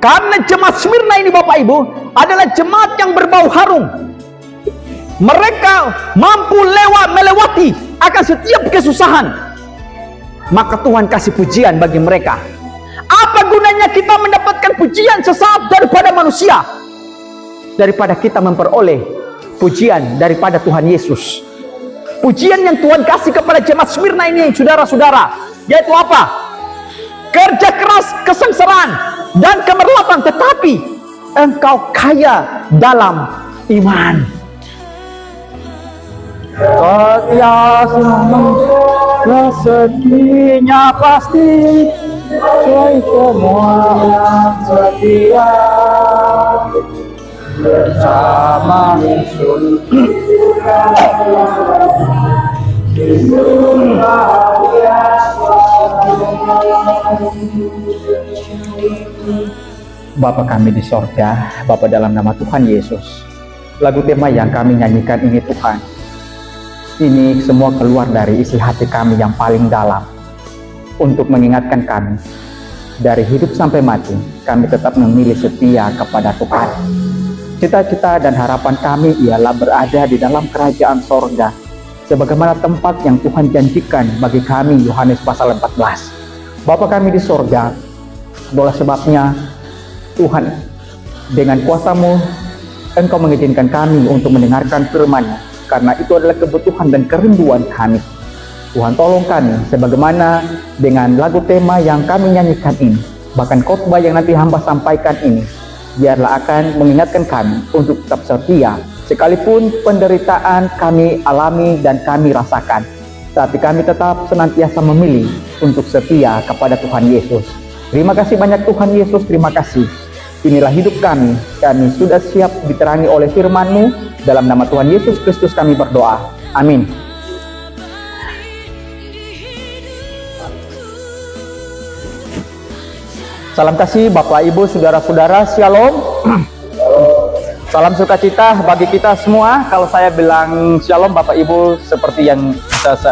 Karena jemaat Smyrna ini Bapak Ibu adalah jemaat yang berbau harum. Mereka mampu melewati akan setiap kesusahan. Maka Tuhan kasih pujian bagi mereka. Apa gunanya kita mendapatkan pujian sesaat daripada manusia, daripada kita memperoleh pujian daripada Tuhan Yesus. Pujian yang Tuhan kasih kepada jemaat Smyrna ini, saudara-saudara, yaitu apa? Kerja keras, kesengsaraan, dan kemerlatan, tetapi engkau kaya dalam iman. Setia rezekinya pasti, sesuai semua yang setia bersama Yesus. Bapa kami di sorga, Bapa dalam nama Tuhan Yesus, lagu tema yang kami nyanyikan ini Tuhan, ini semua keluar dari isi hati kami yang paling dalam, untuk mengingatkan kami, dari hidup sampai mati, kami tetap memilih setia kepada Tuhan. Cita-cita dan harapan kami ialah berada di dalam kerajaan sorga, sebagaimana tempat yang Tuhan janjikan bagi kami, Yohanes pasal 14. Bapa kami di sorga, itulah sebabnya Tuhan, dengan kuasa-Mu, Engkau mengizinkan kami untuk mendengarkan firman-Nya, karena itu adalah kebutuhan dan kerinduan kami. Tuhan tolong kami, sebagaimana dengan lagu tema yang kami nyanyikan ini, bahkan khotbah yang nanti hamba sampaikan ini, biarlah akan mengingatkan kami untuk tetap setia, sekalipun penderitaan kami alami dan kami rasakan, tapi kami tetap senantiasa memilih untuk setia kepada Tuhan Yesus. Terima kasih banyak Tuhan Yesus, terima kasih. Inilah hidup kami sudah siap diterangi oleh firman-Mu. Dalam nama Tuhan Yesus Kristus kami berdoa. Amin. Salam kasih Bapak Ibu Saudara-saudara, Shalom. Salam sukacita bagi kita semua. Kalau saya bilang Shalom, Bapak Ibu seperti yang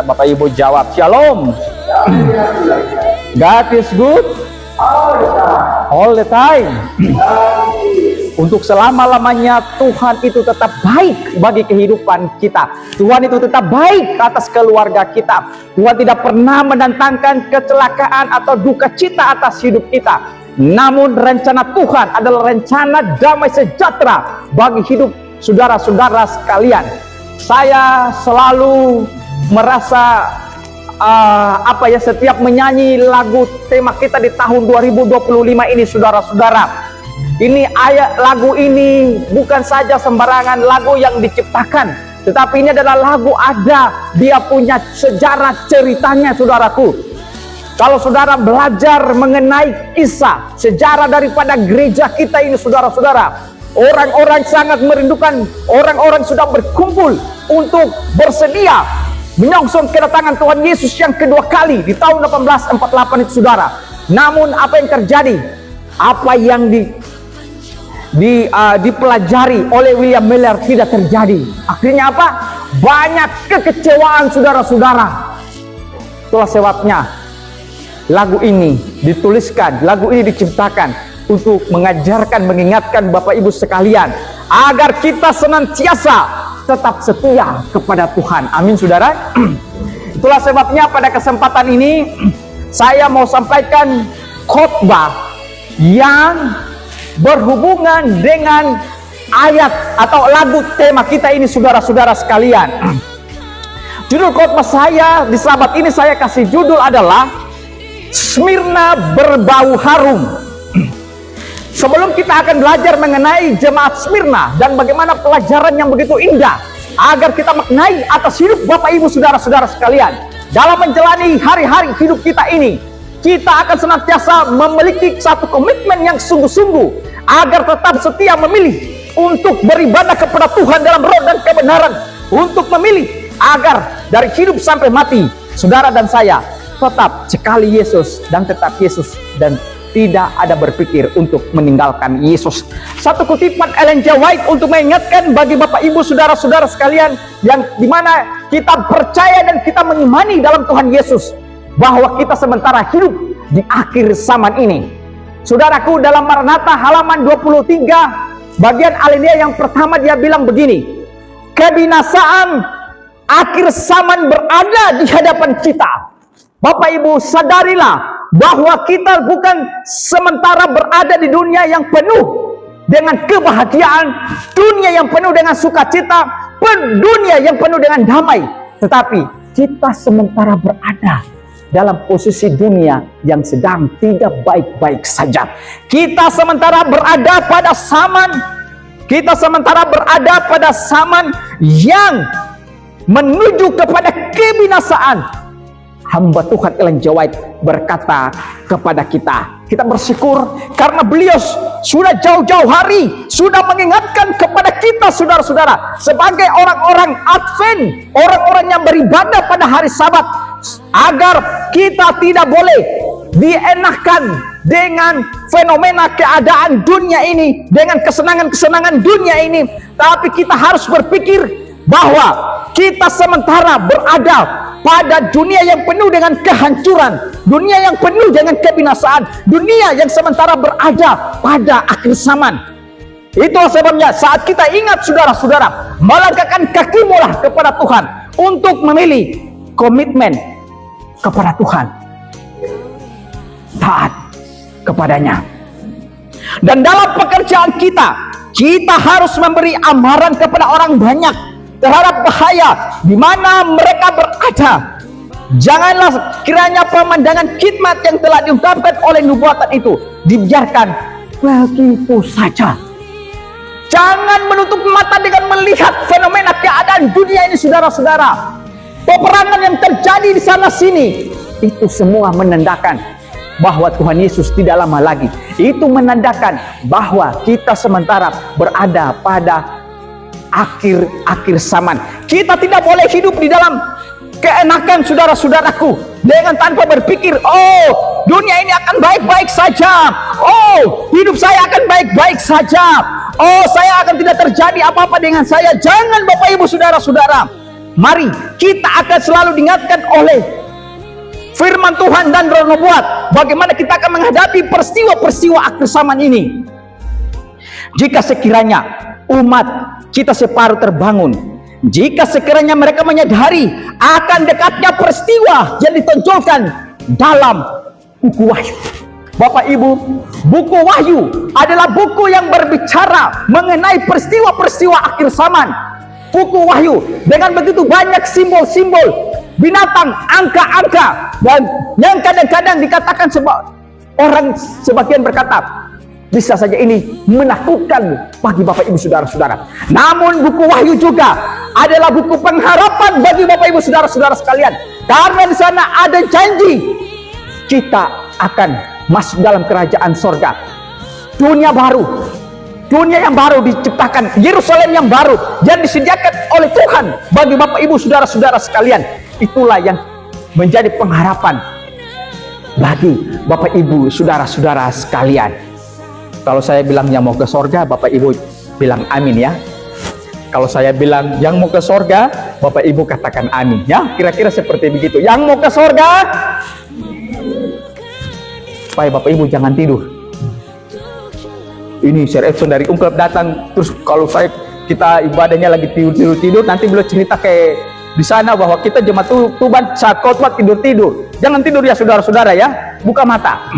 Bapak Ibu jawab Shalom. God is good all the time. Untuk selama-lamanya Tuhan itu tetap baik bagi kehidupan kita. Tuhan itu tetap baik atas keluarga kita. Tuhan tidak pernah mendatangkan kecelakaan atau duka cita atas hidup kita. Namun rencana Tuhan adalah rencana damai sejahtera bagi hidup saudara-saudara sekalian. Saya selalu merasa setiap menyanyi lagu tema kita di tahun 2025 ini, saudara-saudara. Ini lagu ini bukan saja sembarangan lagu yang diciptakan, tetapi ini adalah lagu dia punya sejarah ceritanya, saudaraku. Kalau saudara belajar mengenai kisah sejarah daripada gereja kita ini, saudara-saudara, orang-orang sangat merindukan, orang-orang sudah berkumpul untuk bersedia menyongsong kedatangan Tuhan Yesus yang kedua kali di tahun 1848 itu, saudara. Namun apa yang terjadi? Apa yang dipelajari oleh William Miller tidak terjadi. Akhirnya apa? Banyak kekecewaan, saudara-saudara. Itulah sebabnya lagu ini dituliskan, lagu ini diciptakan untuk mengajarkan, mengingatkan Bapak Ibu sekalian agar kita senantiasa tetap setia kepada Tuhan. Amin, saudara. Itulah sebabnya pada kesempatan ini saya mau sampaikan khotbah yang berhubungan dengan ayat atau lagu tema kita ini, saudara-saudara sekalian. Judul khotbah saya di sahabat ini saya kasih judul adalah Smyrna berbau harum. Sebelum kita akan belajar mengenai jemaat Smyrna dan bagaimana pelajaran yang begitu indah agar kita maknai atas hidup Bapak Ibu Saudara-saudara sekalian dalam menjalani hari-hari hidup kita ini, kita akan senantiasa memiliki satu komitmen yang sungguh-sungguh agar tetap setia memilih untuk beribadah kepada Tuhan dalam roh dan kebenaran, untuk memilih agar dari hidup sampai mati saudara dan saya tetap sekali Yesus dan tetap Yesus dan tidak ada berpikir untuk meninggalkan Yesus. Satu kutipan Ellen G. White untuk mengingatkan bagi Bapak Ibu Saudara-saudara sekalian yang dimana kita percaya dan kita mengimani dalam Tuhan Yesus bahwa kita sementara hidup di akhir zaman ini, Saudaraku, dalam Maranatha halaman 23 bagian alinea yang pertama dia bilang begini, kebinasaan akhir zaman berada di hadapan kita. Bapak Ibu, sadarilah bahwa kita bukan sementara berada di dunia yang penuh dengan kebahagiaan, dunia yang penuh dengan sukacita, dunia yang penuh dengan damai, tetapi kita sementara berada dalam posisi dunia yang sedang tidak baik-baik saja. Kita sementara berada pada zaman yang menuju kepada kebinasaan. Hamba Tuhan Ellen G. White berkata kepada kita bersyukur karena beliau sudah jauh-jauh hari sudah mengingatkan kepada kita, saudara-saudara, sebagai orang-orang Advent, orang-orang yang beribadah pada hari Sabat, agar kita tidak boleh dienakkan dengan fenomena keadaan dunia ini, dengan kesenangan-kesenangan dunia ini, tapi kita harus berpikir bahwa kita sementara berada pada dunia yang penuh dengan kehancuran, dunia yang penuh dengan kebinasaan, dunia yang sementara berada pada akhir zaman. Itulah sebabnya saat kita ingat, saudara-saudara, melangkahkan kakimulah kepada Tuhan untuk memilih komitmen kepada Tuhan, taat kepadanya. Dan dalam pekerjaan kita harus memberi amaran kepada orang banyak terhadap bahaya di mana mereka berada. Janganlah kiranya pemandangan khidmat yang telah diungkapkan oleh nubuatan itu dibiarkan begitu saja. Jangan menutup mata dengan melihat fenomena keadaan dunia ini, saudara-saudara. Peperangan yang terjadi di sana sini, itu semua menandakan bahwa Tuhan Yesus tidak lama lagi. Itu menandakan bahwa kita sementara berada pada akhir zaman. Kita tidak boleh hidup di dalam keenakan, saudara-saudaraku, dengan tanpa berpikir, oh, dunia ini akan baik-baik saja, oh, hidup saya akan baik-baik saja, oh, saya akan tidak terjadi apa-apa dengan saya. Jangan, Bapak Ibu, saudara-saudara. Mari kita akan selalu diingatkan oleh firman Tuhan dan roh nubuat bagaimana kita akan menghadapi peristiwa-peristiwa akhir zaman ini. Jika sekiranya umat kita separuh terbangun, jika sekiranya mereka menyadari akan dekatnya peristiwa yang ditonjolkan dalam buku Wahyu. Bapak Ibu, buku Wahyu adalah buku yang berbicara mengenai peristiwa-peristiwa akhir zaman. Buku Wahyu dengan begitu banyak simbol-simbol, binatang, angka-angka, dan yang kadang-kadang dikatakan sebagian berkata, bisa saja ini menakutkan bagi Bapak Ibu saudara-saudara. Namun buku Wahyu juga adalah buku pengharapan bagi Bapak Ibu saudara-saudara sekalian. Karena di sana ada janji kita akan masuk dalam kerajaan sorga. Dunia baru, dunia yang baru diciptakan, Yerusalem yang baru yang disediakan oleh Tuhan bagi Bapak Ibu saudara-saudara sekalian. Itulah yang menjadi pengharapan bagi Bapak Ibu saudara-saudara sekalian. Kalau saya bilang yang mau ke sorga, Bapak Ibu bilang amin ya. Kalau saya bilang yang mau ke sorga, Bapak Ibu katakan amin ya. Kira-kira seperti begitu. Yang mau ke sorga, supaya Bapak Ibu jangan tidur. Ini Sir Edson dari Ungkap datang, terus kalau kita ibadahnya lagi tidur, nanti beliau cerita kayak di sana bahwa kita jemaat Tuban saat khotbah tidur. Jangan tidur ya saudara-saudara ya. Buka mata.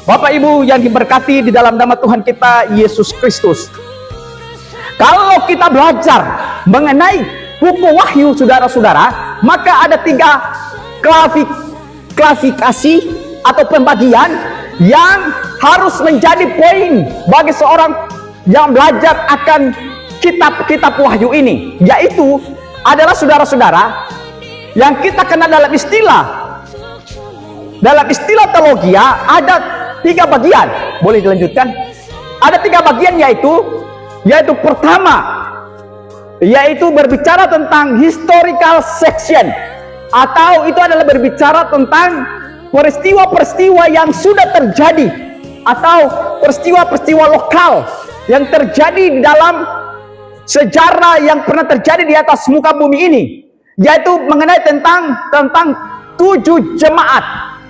Bapak Ibu yang diberkati di dalam nama Tuhan kita Yesus Kristus. Kalau kita belajar mengenai buku Wahyu saudara-saudara, maka ada 3 klasifikasi atau pembagian yang harus menjadi poin bagi seorang yang belajar akan kitab-kitab Wahyu ini, yaitu adalah saudara-saudara yang kita kenal dalam istilah teologi ada 3 bagian. Boleh dilanjutkan? Ada 3 bagian, yaitu pertama, yaitu berbicara tentang historical section, atau itu adalah berbicara tentang peristiwa-peristiwa yang sudah terjadi atau peristiwa-peristiwa lokal yang terjadi di dalam sejarah yang pernah terjadi di atas muka bumi ini, yaitu mengenai tentang 7 jemaat.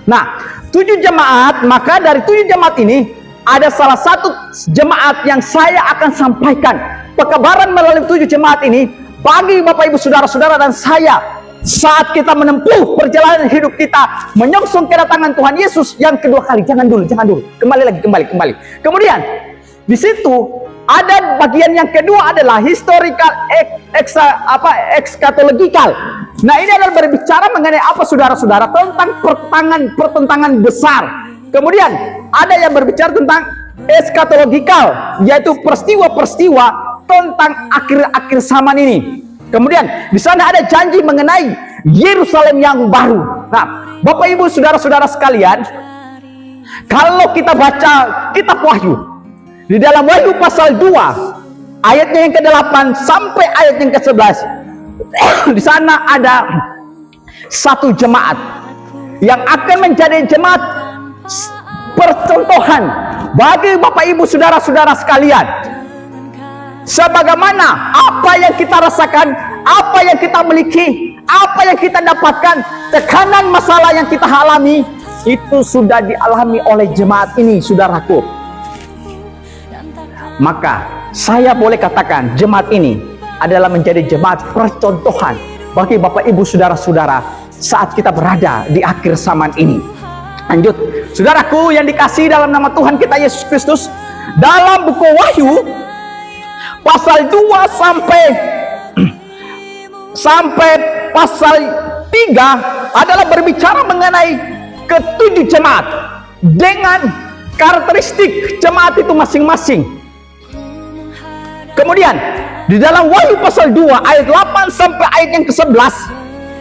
Nah, 7 jemaat, maka dari 7 jemaat ini ada salah satu jemaat yang saya akan sampaikan pekabaran melalui 7 jemaat ini bagi Bapak Ibu Saudara-saudara dan saya saat kita menempuh perjalanan hidup kita menyongsong kedatangan Tuhan Yesus yang kedua kali. Jangan dulu, kembali lagi. Kemudian di situ ada bagian yang kedua adalah historical ekskatologikal. Nah, ini adalah berbicara mengenai apa saudara-saudara tentang pertentangan besar. Kemudian ada yang berbicara tentang eskatologikal, yaitu peristiwa-peristiwa tentang akhir-akhir zaman ini. Kemudian di sana ada janji mengenai Yerusalem yang baru. Nah, Bapak Ibu Saudara-saudara sekalian, kalau kita baca kitab Wahyu, di dalam Wahyu pasal 2 ayatnya yang ke-8 sampai ayat yang ke-11, di sana ada satu jemaat yang akan menjadi jemaat percontohan bagi Bapak Ibu Saudara-saudara sekalian. Sebagaimana apa yang kita rasakan, apa yang kita miliki, apa yang kita dapatkan, tekanan masalah yang kita alami, itu sudah dialami oleh jemaat ini, saudaraku. Maka saya boleh katakan jemaat ini adalah menjadi jemaat percontohan bagi Bapak Ibu Saudara-saudara saat kita berada di akhir zaman ini. Lanjut, saudaraku yang dikasihi dalam nama Tuhan kita Yesus Kristus, dalam buku Wahyu pasal 2 sampai pasal 3 adalah berbicara mengenai ke-7 jemaat dengan karakteristik jemaat itu masing-masing. Kemudian di dalam Wahyu pasal 2 ayat 8 sampai ayat yang ke-11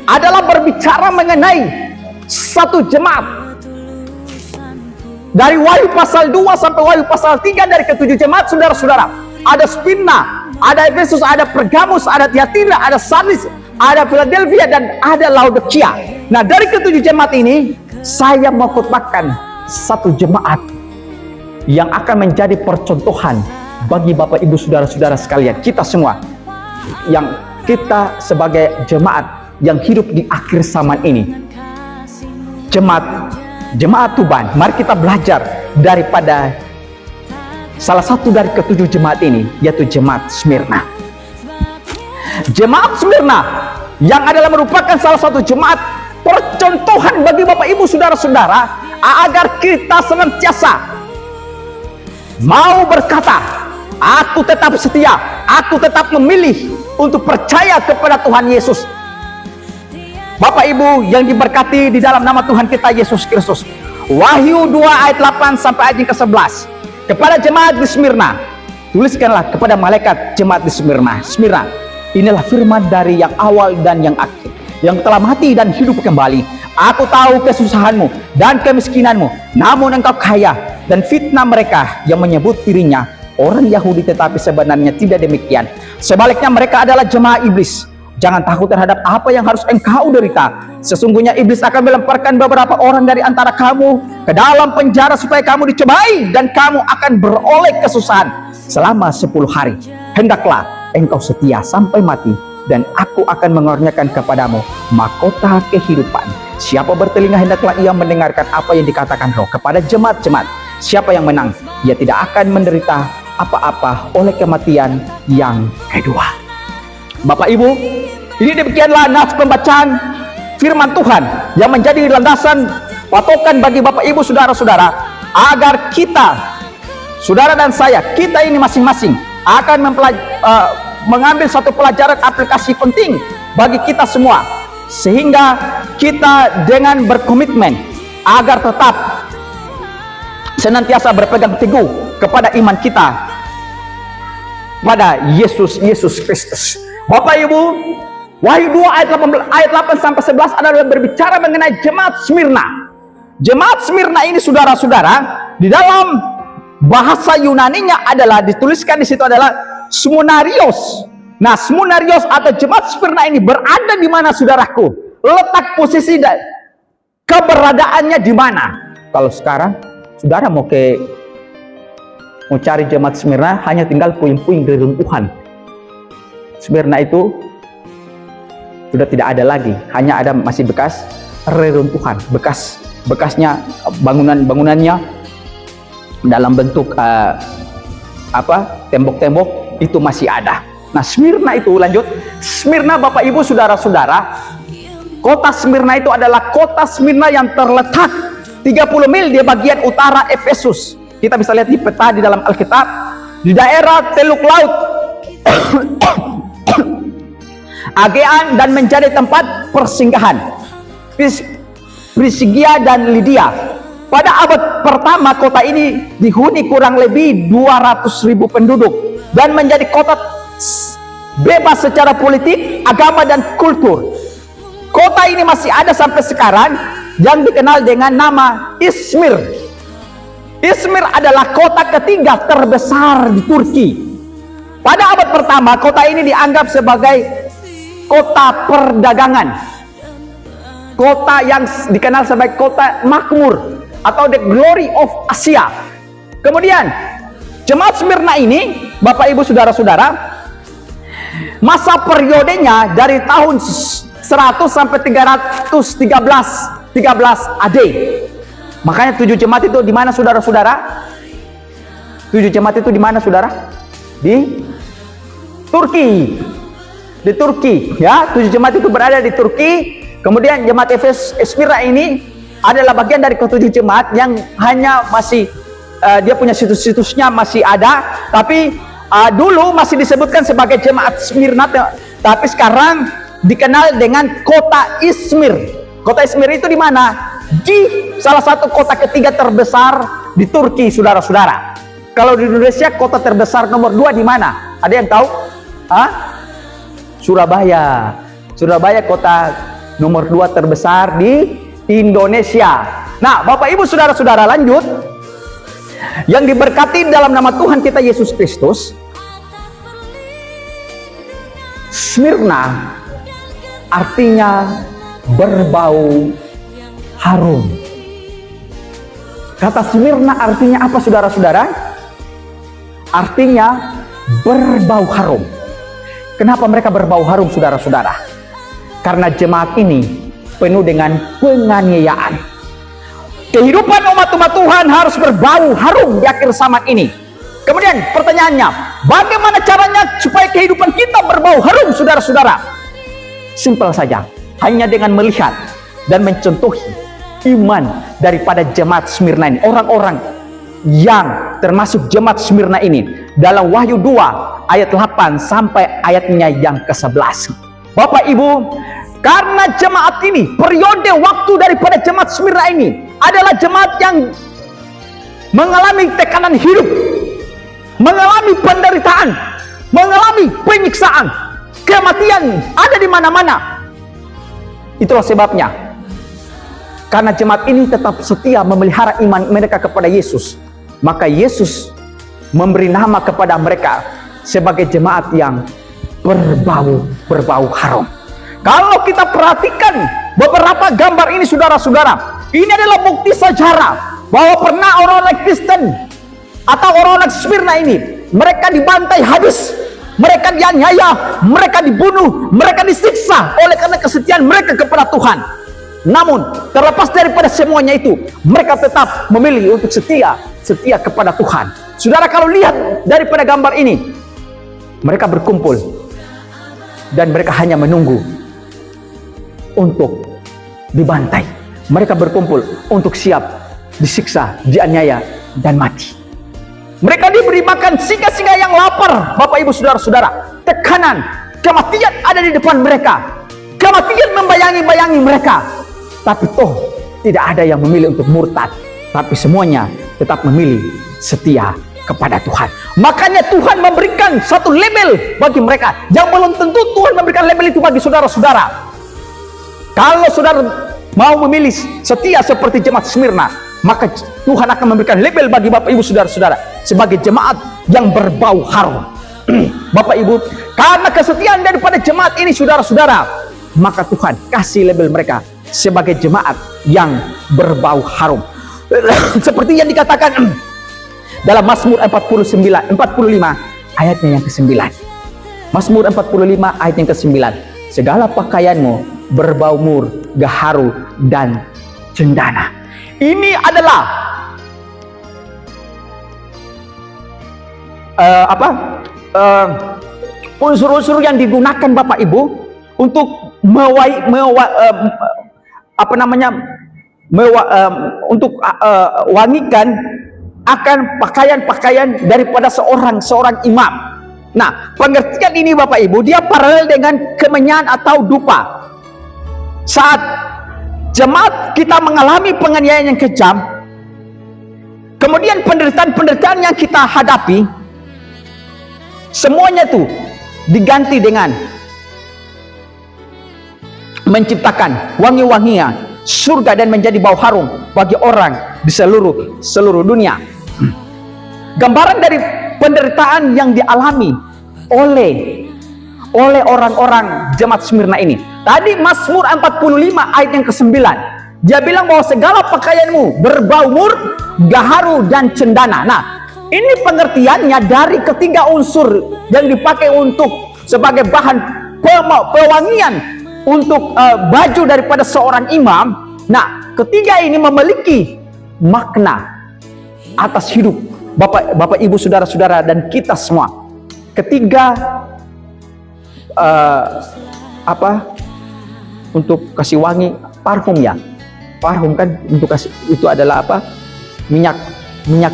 adalah berbicara mengenai satu jemaat. Dari Wahyu pasal 2 sampai Wahyu pasal 3 dari ke-7 jemaat, saudara-saudara, ada Smyrna, ada Efesus, ada Pergamus, ada Tiatira, ada Sardis, ada Philadelphia, dan ada Laodikia. Nah, dari ke-7 jemaat ini saya mau khotbahkan satu jemaat yang akan menjadi percontohan bagi Bapak Ibu Saudara-saudara sekalian, kita semua yang kita sebagai jemaat yang hidup di akhir zaman ini. Jemaat Tuban, mari kita belajar daripada salah satu dari ke-7 jemaat ini, yaitu jemaat Smyrna. Jemaat Smyrna yang adalah merupakan salah satu jemaat percontohan bagi Bapak Ibu Saudara-saudara agar kita senantiasa mau berkata, aku tetap setia, aku tetap memilih untuk percaya kepada Tuhan Yesus. Bapak Ibu yang diberkati di dalam nama Tuhan kita Yesus Kristus, Wahyu 2 ayat 8 sampai ayat yang ke-11, kepada jemaat di Smyrna, tuliskanlah kepada malaikat jemaat di Smyrna, inilah firman dari yang awal dan yang akhir, yang telah mati dan hidup kembali. Aku tahu kesusahanmu dan kemiskinanmu, namun engkau kaya, dan fitnah mereka yang menyebut dirinya orang Yahudi tetapi sebenarnya tidak demikian. Sebaliknya mereka adalah jemaah iblis. Jangan takut terhadap apa yang harus engkau derita. Sesungguhnya iblis akan melemparkan beberapa orang dari antara kamu ke dalam penjara supaya kamu dicobai, dan kamu akan beroleh kesusahan selama 10 hari. Hendaklah engkau setia sampai mati, dan aku akan mengaruniakan kepadamu mahkota kehidupan. Siapa bertelinga hendaklah ia mendengarkan apa yang dikatakan Roh kepada jemaat-jemaat. Siapa yang menang, ia tidak akan menderita apa-apa oleh kematian yang kedua. Bapak Ibu, ini demikianlah nas pembacaan firman Tuhan yang menjadi landasan patokan bagi Bapak Ibu Saudara-saudara agar kita, saudara dan saya, kita ini masing-masing akan mengambil satu pelajaran aplikasi penting bagi kita semua, sehingga kita dengan berkomitmen agar tetap senantiasa berpegang teguh kepada iman kita pada Yesus Kristus. Bapak Ibu, Wahyu 2 ayat 8 sampai 11 adalah berbicara mengenai jemaat Smyrna. Jemaat Smyrna ini, saudara-saudara, di dalam bahasa Yunaninya adalah dituliskan di situ adalah Smunarios. Nah, Smunarios atau jemaat Smyrna ini berada di mana, saudaraku? Letak posisi dan keberadaannya di mana? Kalau sekarang saudara mau cari jemaat Smyrna, hanya tinggal puing-puing reruntuhan. Smyrna itu sudah tidak ada lagi, hanya ada masih bekas reruntuhan, bekasnya bangunannya dalam bentuk tembok-tembok itu masih ada. Nah, Smyrna itu lanjut. Smyrna, Bapak Ibu Saudara-saudara, kota Smyrna itu adalah kota Smyrna yang terletak 30 mil di bagian utara Efesus. Kita bisa lihat di peta di dalam Alkitab, di daerah Teluk Laut Aegean, dan menjadi tempat persinggahan Prisigia dan Lydia. Pada abad pertama, kota ini dihuni kurang lebih 200.000 penduduk dan menjadi kota bebas secara politik, agama, dan kultur. Kota ini masih ada sampai sekarang, yang dikenal dengan nama Izmir. Izmir adalah kota ketiga terbesar di Turki. Pada abad pertama, kota ini dianggap sebagai kota perdagangan, kota yang dikenal sebagai kota makmur atau the glory of Asia. Kemudian jemaat Smyrna ini, Bapak Ibu Saudara-saudara, masa periodenya dari tahun 100 sampai 313 AD. Makanya 7 jemaat itu di mana saudara-saudara? 7 jemaat itu di mana saudara? Di Turki. Di Turki, ya. 7 jemaat itu berada di Turki. Kemudian jemaat Smyrna ini adalah bagian dari ketujuh jemaat yang hanya masih dia punya situs-situsnya masih ada, tapi dulu masih disebutkan sebagai jemaat Smyrna, tapi sekarang dikenal dengan kota Izmir. Kota Izmir itu di mana? Di salah satu kota ketiga terbesar di Turki, saudara-saudara. Kalau di Indonesia kota terbesar nomor 2 di mana? Ada yang tahu? Surabaya. Surabaya kota nomor 2 terbesar di Indonesia. Nah, Bapak Ibu Saudara-saudara, lanjut. Yang diberkati dalam nama Tuhan kita Yesus Kristus, Smyrna artinya berbau harum. Kata Smyrna artinya apa saudara-saudara? Artinya berbau harum. Kenapa mereka berbau harum saudara-saudara? Karena jemaat ini penuh dengan penganiayaan. Kehidupan umat-umat Tuhan harus berbau harum di akhir zaman ini. Kemudian pertanyaannya, bagaimana caranya supaya kehidupan kita berbau harum saudara-saudara? Simpel saja, hanya dengan melihat dan mencontohi iman daripada jemaat Smyrna ini. Orang-orang yang termasuk jemaat Smyrna ini dalam Wahyu 2 ayat 8 sampai ayatnya yang ke-11. Bapak Ibu, karena jemaat ini, periode waktu daripada jemaat Smyrna ini adalah jemaat yang mengalami tekanan hidup, mengalami penderitaan, mengalami penyiksaan, kematian ada di mana-mana. Itulah sebabnya, karena jemaat ini tetap setia memelihara iman mereka kepada Yesus, maka Yesus memberi nama kepada mereka sebagai jemaat yang berbau harum. Kalau kita perhatikan beberapa gambar ini saudara-saudara, ini adalah bukti sejarah bahwa pernah orang-orang Kristen atau orang-orang Smyrna ini, mereka dibantai habis, mereka dianiaya, mereka dibunuh, mereka disiksa oleh karena kesetiaan mereka kepada Tuhan. Namun terlepas daripada semuanya itu, mereka tetap memilih untuk setia kepada Tuhan. Saudara, kalau lihat daripada gambar ini, mereka berkumpul dan mereka hanya menunggu untuk dibantai. Mereka berkumpul untuk siap disiksa, dianiaya, dan mati. Mereka diberi makan singa-singa yang lapar. Bapak Ibu Saudara-saudara, tekanan, kematian ada di depan mereka. Kematian membayangi mereka. Tapi toh tidak ada yang memilih untuk murtad, tapi semuanya tetap memilih setia kepada Tuhan. Makanya Tuhan memberikan satu label bagi mereka yang belum tentu Tuhan memberikan label itu bagi saudara-saudara. Kalau saudara mau memilih setia seperti jemaat Smyrna, maka Tuhan akan memberikan label bagi Bapak Ibu Saudara-saudara sebagai jemaat yang berbau harum. Bapak Ibu, karena kesetiaan daripada jemaat ini saudara-saudara, maka Tuhan kasih label mereka sebagai jemaat yang berbau harum. Seperti yang dikatakan dalam Mazmur 45 ayatnya yang ke-9. Mazmur 45 ayat yang ke-9. Segala pakaianmu berbau mur, gaharu, dan cendana. Ini adalah unsur-unsur yang digunakan Bapak Ibu untuk wangikan akan pakaian-pakaian daripada seorang imam. Nah, pengertian ini Bapak Ibu, dia paralel dengan kemenyan atau dupa. Saat jemaat kita mengalami penganiayaan yang kejam, kemudian penderitaan yang kita hadapi, semuanya itu diganti dengan menciptakan wangi-wangian surga dan menjadi bau harum bagi orang di seluruh dunia. Gambaran dari penderitaan yang dialami oleh orang-orang jemaat Smyrna ini. Tadi Mazmur 45 ayat yang ke-9, dia bilang bahwa segala pakaianmu berbau mur, gaharu dan cendana. Nah, ini pengertiannya dari ketiga unsur yang dipakai untuk sebagai bahan pewangian untuk baju daripada seorang imam. Nah, ketiga ini memiliki makna atas hidup Bapak Ibu, saudara-saudara, dan kita semua. Ketiga untuk kasih wangi, parfum ya. Parfum kan untuk kasih, itu adalah minyak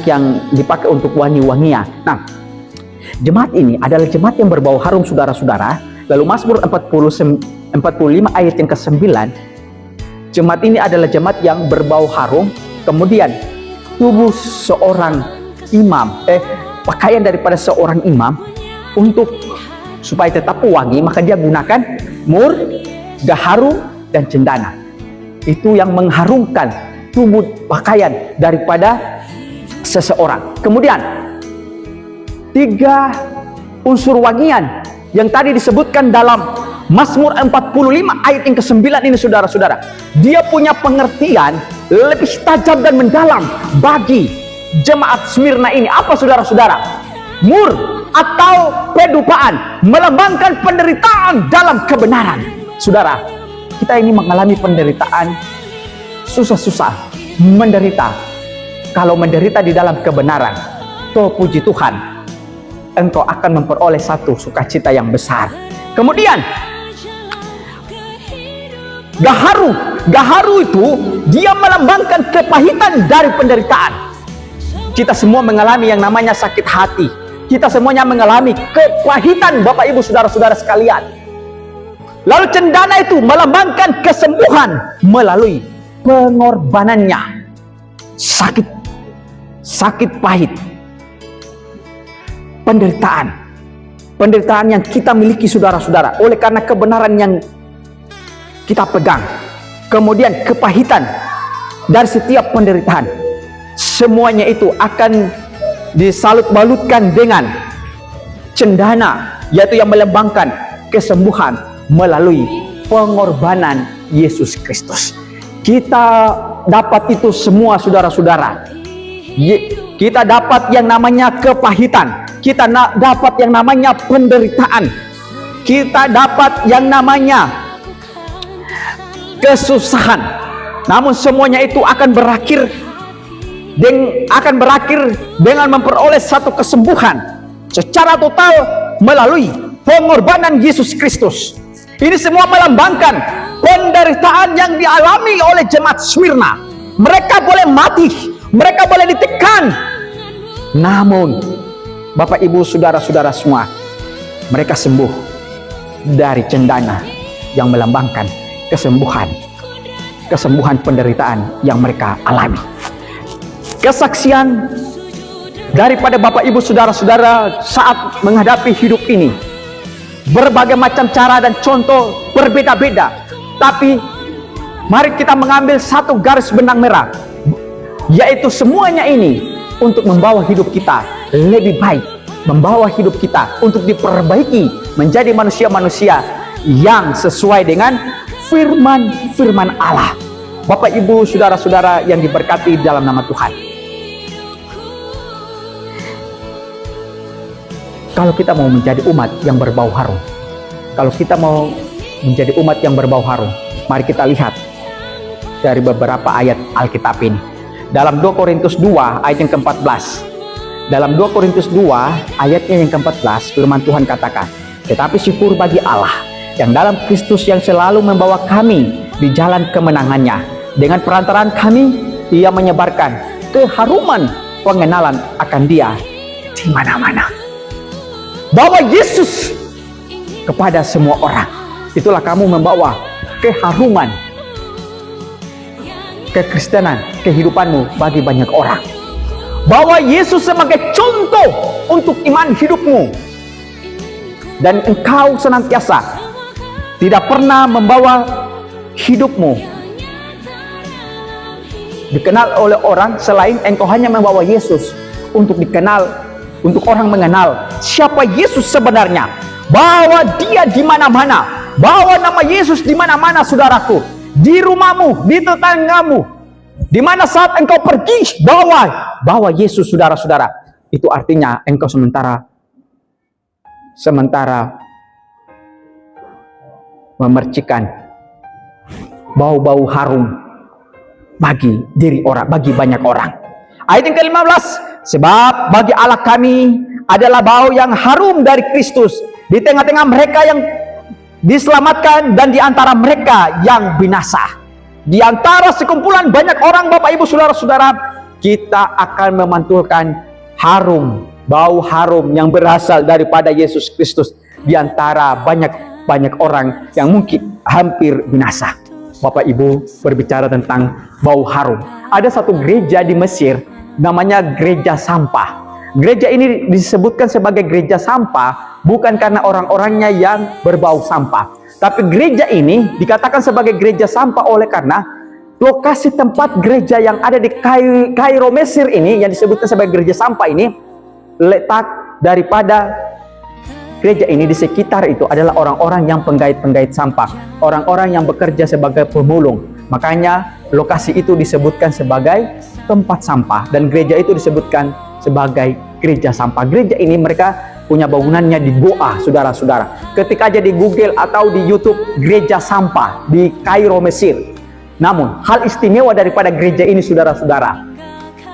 yang dipakai untuk wangi-wangian. Nah, jemaat ini adalah jemaat yang berbau harum, saudara-saudara. Lalu Mazmur 45 ayat yang ke-9, jemaat ini adalah jemaat yang berbau harum. Kemudian tubuh seorang imam, pakaian daripada seorang imam, untuk supaya tetap wangi, maka dia gunakan mur, gaharu dan cendana. Itu yang mengharumkan tubuh pakaian daripada seseorang. Kemudian tiga unsur wangian yang tadi disebutkan dalam Mazmur 45 ayat yang ke-9 ini, saudara-saudara, dia punya pengertian lebih tajam dan mendalam bagi jemaat Smyrna ini. Apa, saudara-saudara? Mur atau pedupaan melambangkan penderitaan dalam kebenaran. Saudara, kita ini mengalami penderitaan, susah-susah menderita. Kalau menderita di dalam kebenaran, toh puji Tuhan, engkau akan memperoleh satu sukacita yang besar. Kemudian gaharu itu dia melambangkan kepahitan dari penderitaan. Kita semua mengalami yang namanya sakit hati. Kita semuanya mengalami kepahitan, Bapak Ibu, saudara-saudara sekalian. Lalu cendana itu melambangkan kesembuhan melalui pengorbanannya. Sakit pahit, penderitaan yang kita miliki, saudara-saudara, oleh karena kebenaran yang kita pegang. Kemudian kepahitan dari setiap penderitaan, semuanya itu akan disalut-balutkan dengan cendana, yaitu yang melambangkan kesembuhan melalui pengorbanan Yesus Kristus. Kita dapat itu semua, saudara-saudara. Kita dapat yang namanya kepahitan, kita dapat yang namanya penderitaan, kita dapat yang namanya kesusahan. Namun semuanya itu akan berakhir dengan memperoleh satu kesembuhan secara total melalui pengorbanan Yesus Kristus. Ini semua melambangkan penderitaan yang dialami oleh jemaat Smyrna. Mereka boleh mati, mereka boleh ditekan, namun Bapak Ibu, saudara-saudara semua, mereka sembuh dari cendana yang melambangkan kesembuhan penderitaan yang mereka alami. Kesaksian daripada Bapak Ibu, saudara-saudara saat menghadapi hidup ini, berbagai macam cara dan contoh berbeda-beda, tapi mari kita mengambil satu garis benang merah, yaitu semuanya ini untuk membawa hidup kita lebih baik, membawa hidup kita untuk diperbaiki menjadi manusia-manusia yang sesuai dengan firman Allah. Bapak Ibu, saudara-saudara yang diberkati dalam nama Tuhan, kalau kita mau menjadi umat yang berbau harum, mari kita lihat dari beberapa ayat Alkitab ini. Dalam 2 Korintus 2 ayat yang ke-14, Dalam 2 Korintus 2 ayatnya yang ke-14 firman Tuhan katakan, tetapi syukur bagi Allah yang dalam Kristus yang selalu membawa kami di jalan kemenangannya. Dengan perantaraan kami, Ia menyebarkan keharuman pengenalan akan Dia di mana-mana. Bawa Yesus kepada semua orang. Itulah kamu membawa keharuman kekristenan, kehidupanmu bagi banyak orang. Bawa Yesus sebagai contoh untuk iman hidupmu. Dan engkau senantiasa tidak pernah membawa hidupmu dikenal oleh orang selain engkau hanya membawa Yesus untuk dikenal, untuk orang mengenal siapa Yesus sebenarnya. Bawa Dia di mana-mana. Bawa nama Yesus di mana-mana, saudaraku. Di rumahmu, di tetanggamu, di mana saat engkau pergi, bawa Yesus, saudara-saudara. Itu artinya engkau sementara memercikan bau-bau harum bagi diri orang, bagi banyak orang. Ayat yang ke-15, sebab bagi Allah kami adalah bau yang harum dari Kristus di tengah-tengah mereka yang diselamatkan dan di antara mereka yang binasa. Di antara sekumpulan banyak orang, Bapak Ibu Saudara-saudara, kita akan memantulkan harum, bau harum yang berasal daripada Yesus Kristus di antara banyak orang yang mungkin hampir binasa. Bapak Ibu berbicara tentang bau harum. Ada satu gereja di Mesir namanya gereja sampah. Gereja ini disebutkan sebagai gereja sampah bukan karena orang-orangnya yang berbau sampah, tapi gereja ini dikatakan sebagai gereja sampah oleh karena lokasi tempat gereja yang ada di Kairo, Mesir ini, yang disebutkan sebagai gereja sampah ini, letak daripada gereja ini di sekitar itu adalah orang-orang yang penggait-penggait sampah, orang-orang yang bekerja sebagai pemulung. Makanya lokasi itu disebutkan sebagai tempat sampah dan gereja itu disebutkan sebagai gereja sampah. Gereja ini mereka punya bangunannya di Goa, saudara-saudara. Ketika aja di Google atau di YouTube gereja sampah di Kairo, Mesir. Namun hal istimewa daripada gereja ini, saudara-saudara,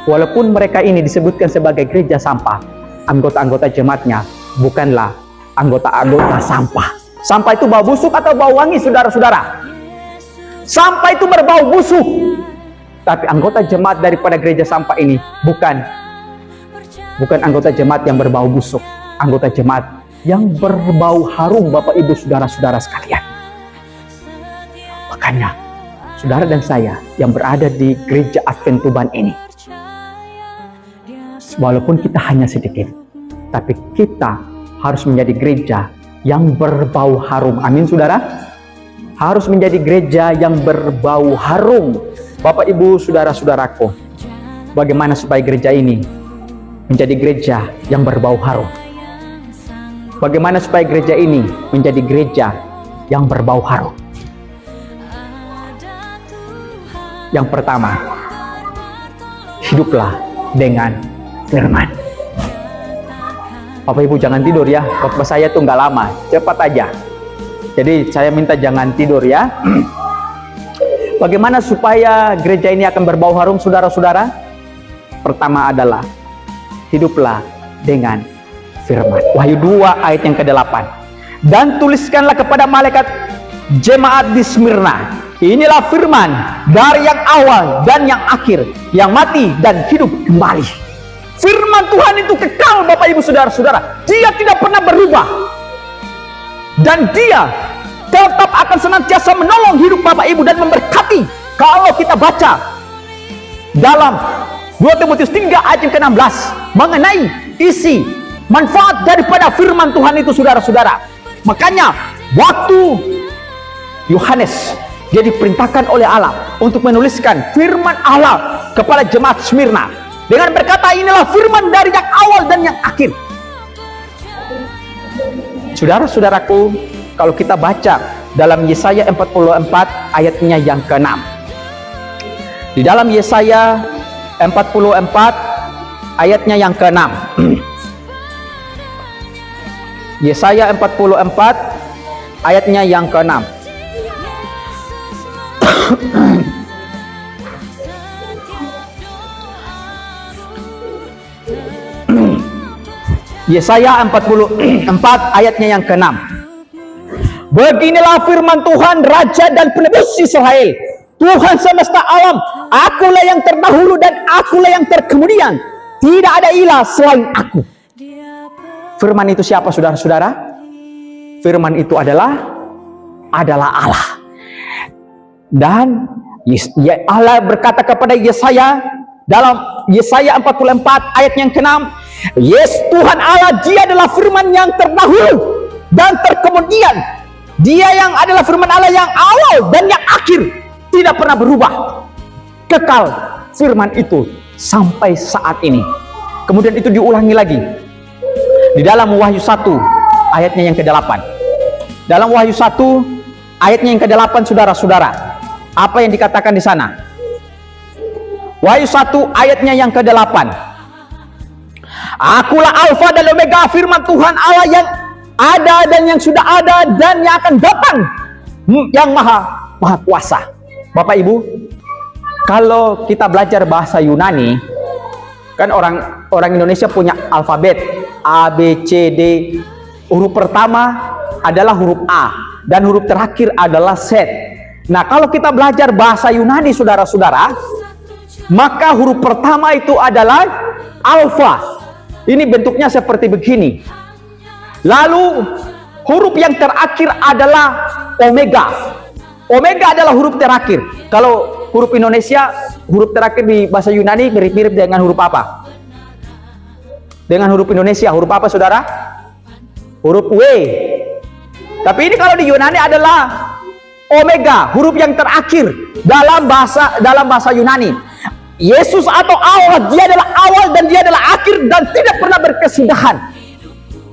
walaupun mereka ini disebutkan sebagai gereja sampah, anggota-anggota jemaatnya bukanlah anggota-anggota sampah. Sampah itu bau busuk atau bau wangi, saudara-saudara? Sampah itu berbau busuk. Tapi anggota jemaat daripada gereja sampah ini bukan anggota jemaat yang berbau busuk, anggota jemaat yang berbau harum, Bapak Ibu Saudara-saudara sekalian. Makanya saudara dan saya yang berada di gereja Advent Tuban ini, walaupun kita hanya sedikit, tapi kita harus menjadi gereja yang berbau harum. Amin, saudara. Harus menjadi gereja yang berbau harum. Bapak Ibu Saudara-saudaraku, bagaimana supaya gereja ini menjadi gereja yang berbau harum? Bagaimana supaya gereja ini menjadi gereja yang berbau harum? Yang pertama, hiduplah dengan firman. Bapak Ibu jangan tidur ya, khotbah saya tuh nggak lama, cepat aja. Jadi saya minta jangan tidur ya. Bagaimana supaya gereja ini akan berbau harum, saudara-saudara? Pertama adalah hiduplah dengan firman. Wahyu 2 ayat yang ke-8. Dan tuliskanlah kepada malaikat jemaat di Smyrna, inilah firman dari yang awal dan yang akhir, yang mati dan hidup kembali. Firman Tuhan itu kekal, Bapak Ibu Saudara-saudara. Dia tidak pernah berubah. Dan Dia tetap akan senantiasa menolong hidup Bapak Ibu dan memberkati. Kalau kita baca dalam 2 Timotius 3 ayat yang ke-16 mengenai isi manfaat daripada firman Tuhan itu, saudara-saudara. Makanya waktu Yohanes dia diperintahkan oleh Allah untuk menuliskan firman Allah kepada jemaat Smyrna dengan berkata, inilah firman dari yang awal dan yang akhir. Saudara-saudaraku, kalau kita baca dalam Yesaya 44 ayatnya yang ke-6. Di dalam Yesaya 44 ayatnya yang ke-6. Yesaya 44 ayatnya yang ke-6. Yesaya 44 ayatnya yang ke-6. Beginilah firman Tuhan, Raja dan Penebus Israel, Tuhan semesta alam, akulah yang terdahulu dan akulah yang terkemudian. Tidak ada ilah selain aku. Firman itu siapa, saudara-saudara? Firman itu adalah Allah. Dan Allah berkata kepada Yesaya dalam Yesaya 44 ayat yang ke-6, yes, Tuhan Allah, Dia adalah firman yang terdahulu dan terkemudian. Dia yang adalah firman Allah yang awal dan yang akhir, tidak pernah berubah. Kekal firman itu sampai saat ini. Kemudian itu diulangi lagi di dalam Wahyu 1 ayatnya yang ke-8. Dalam Wahyu 1 ayatnya yang ke-8, saudara-saudara, apa yang dikatakan di sana? Wahyu 1 ayatnya yang ke-8. Akulah Alfa dan Omega, firman Tuhan Allah yang ada dan yang sudah ada dan yang akan datang, yang maha kuasa. Bapak Ibu, kalau kita belajar bahasa Yunani, kan orang Indonesia punya alfabet A, B, C, D. Huruf pertama adalah huruf A dan huruf terakhir adalah Z. Nah, kalau kita belajar bahasa Yunani, saudara-saudara, maka huruf pertama itu adalah alfa. Ini bentuknya seperti begini. Lalu huruf yang terakhir adalah omega. Omega adalah huruf terakhir. Kalau huruf Indonesia, huruf terakhir di bahasa Yunani mirip-mirip dengan huruf apa? Dengan huruf Indonesia, huruf apa, saudara? Huruf W. Tapi ini kalau di Yunani adalah omega, huruf yang terakhir dalam bahasa Yunani. Yesus atau Allah, Dia adalah awal dan Dia adalah akhir dan tidak pernah berkesudahan.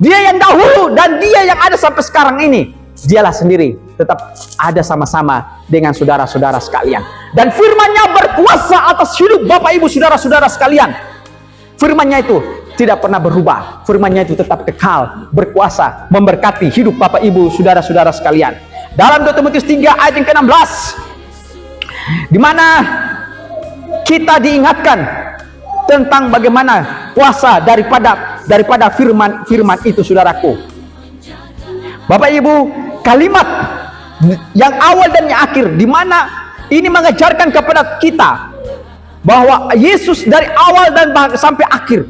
Dia yang dahulu dan Dia yang ada sampai sekarang ini. Dialah sendiri tetap ada sama-sama dengan saudara-saudara sekalian. Dan firman-Nya berkuasa atas hidup Bapak Ibu saudara-saudara sekalian. Firman-Nya itu tidak pernah berubah. Firman-Nya itu tetap kekal, berkuasa, memberkati hidup Bapak Ibu saudara-saudara sekalian. Dalam 2 Timotius 3 ayat yang ke-16, di mana kita diingatkan tentang bagaimana kuasa daripada firman itu, saudaraku. Bapak Ibu, kalimat yang awal dan yang akhir, di mana ini mengajarkan kepada kita bahwa Yesus dari awal dan sampai akhir,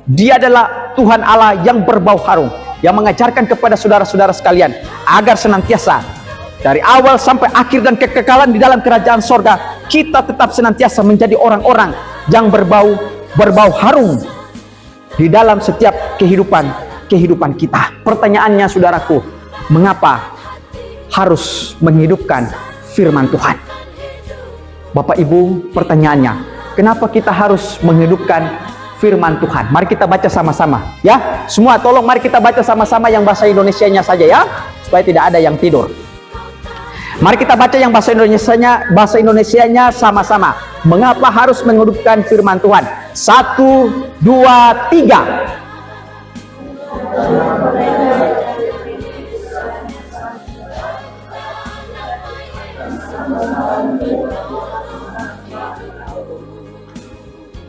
Dia adalah Tuhan Allah yang berbau harum, yang mengajarkan kepada saudara-saudara sekalian agar senantiasa dari awal sampai akhir dan kekekalan di dalam kerajaan sorga, kita tetap senantiasa menjadi orang-orang yang berbau harum di dalam setiap kehidupan kita. Pertanyaannya, saudaraku, mengapa harus menghidupkan firman Tuhan? Bapak Ibu, pertanyaannya, kenapa kita harus menghidupkan firman Tuhan? Mari kita baca sama-sama, ya. Semua tolong mari kita baca sama-sama yang bahasa Indonesianya saja, ya, supaya tidak ada yang tidur. Mari kita baca yang bahasa Indonesianya sama-sama. Mengapa harus menghidupkan firman Tuhan? 1, 2, 3.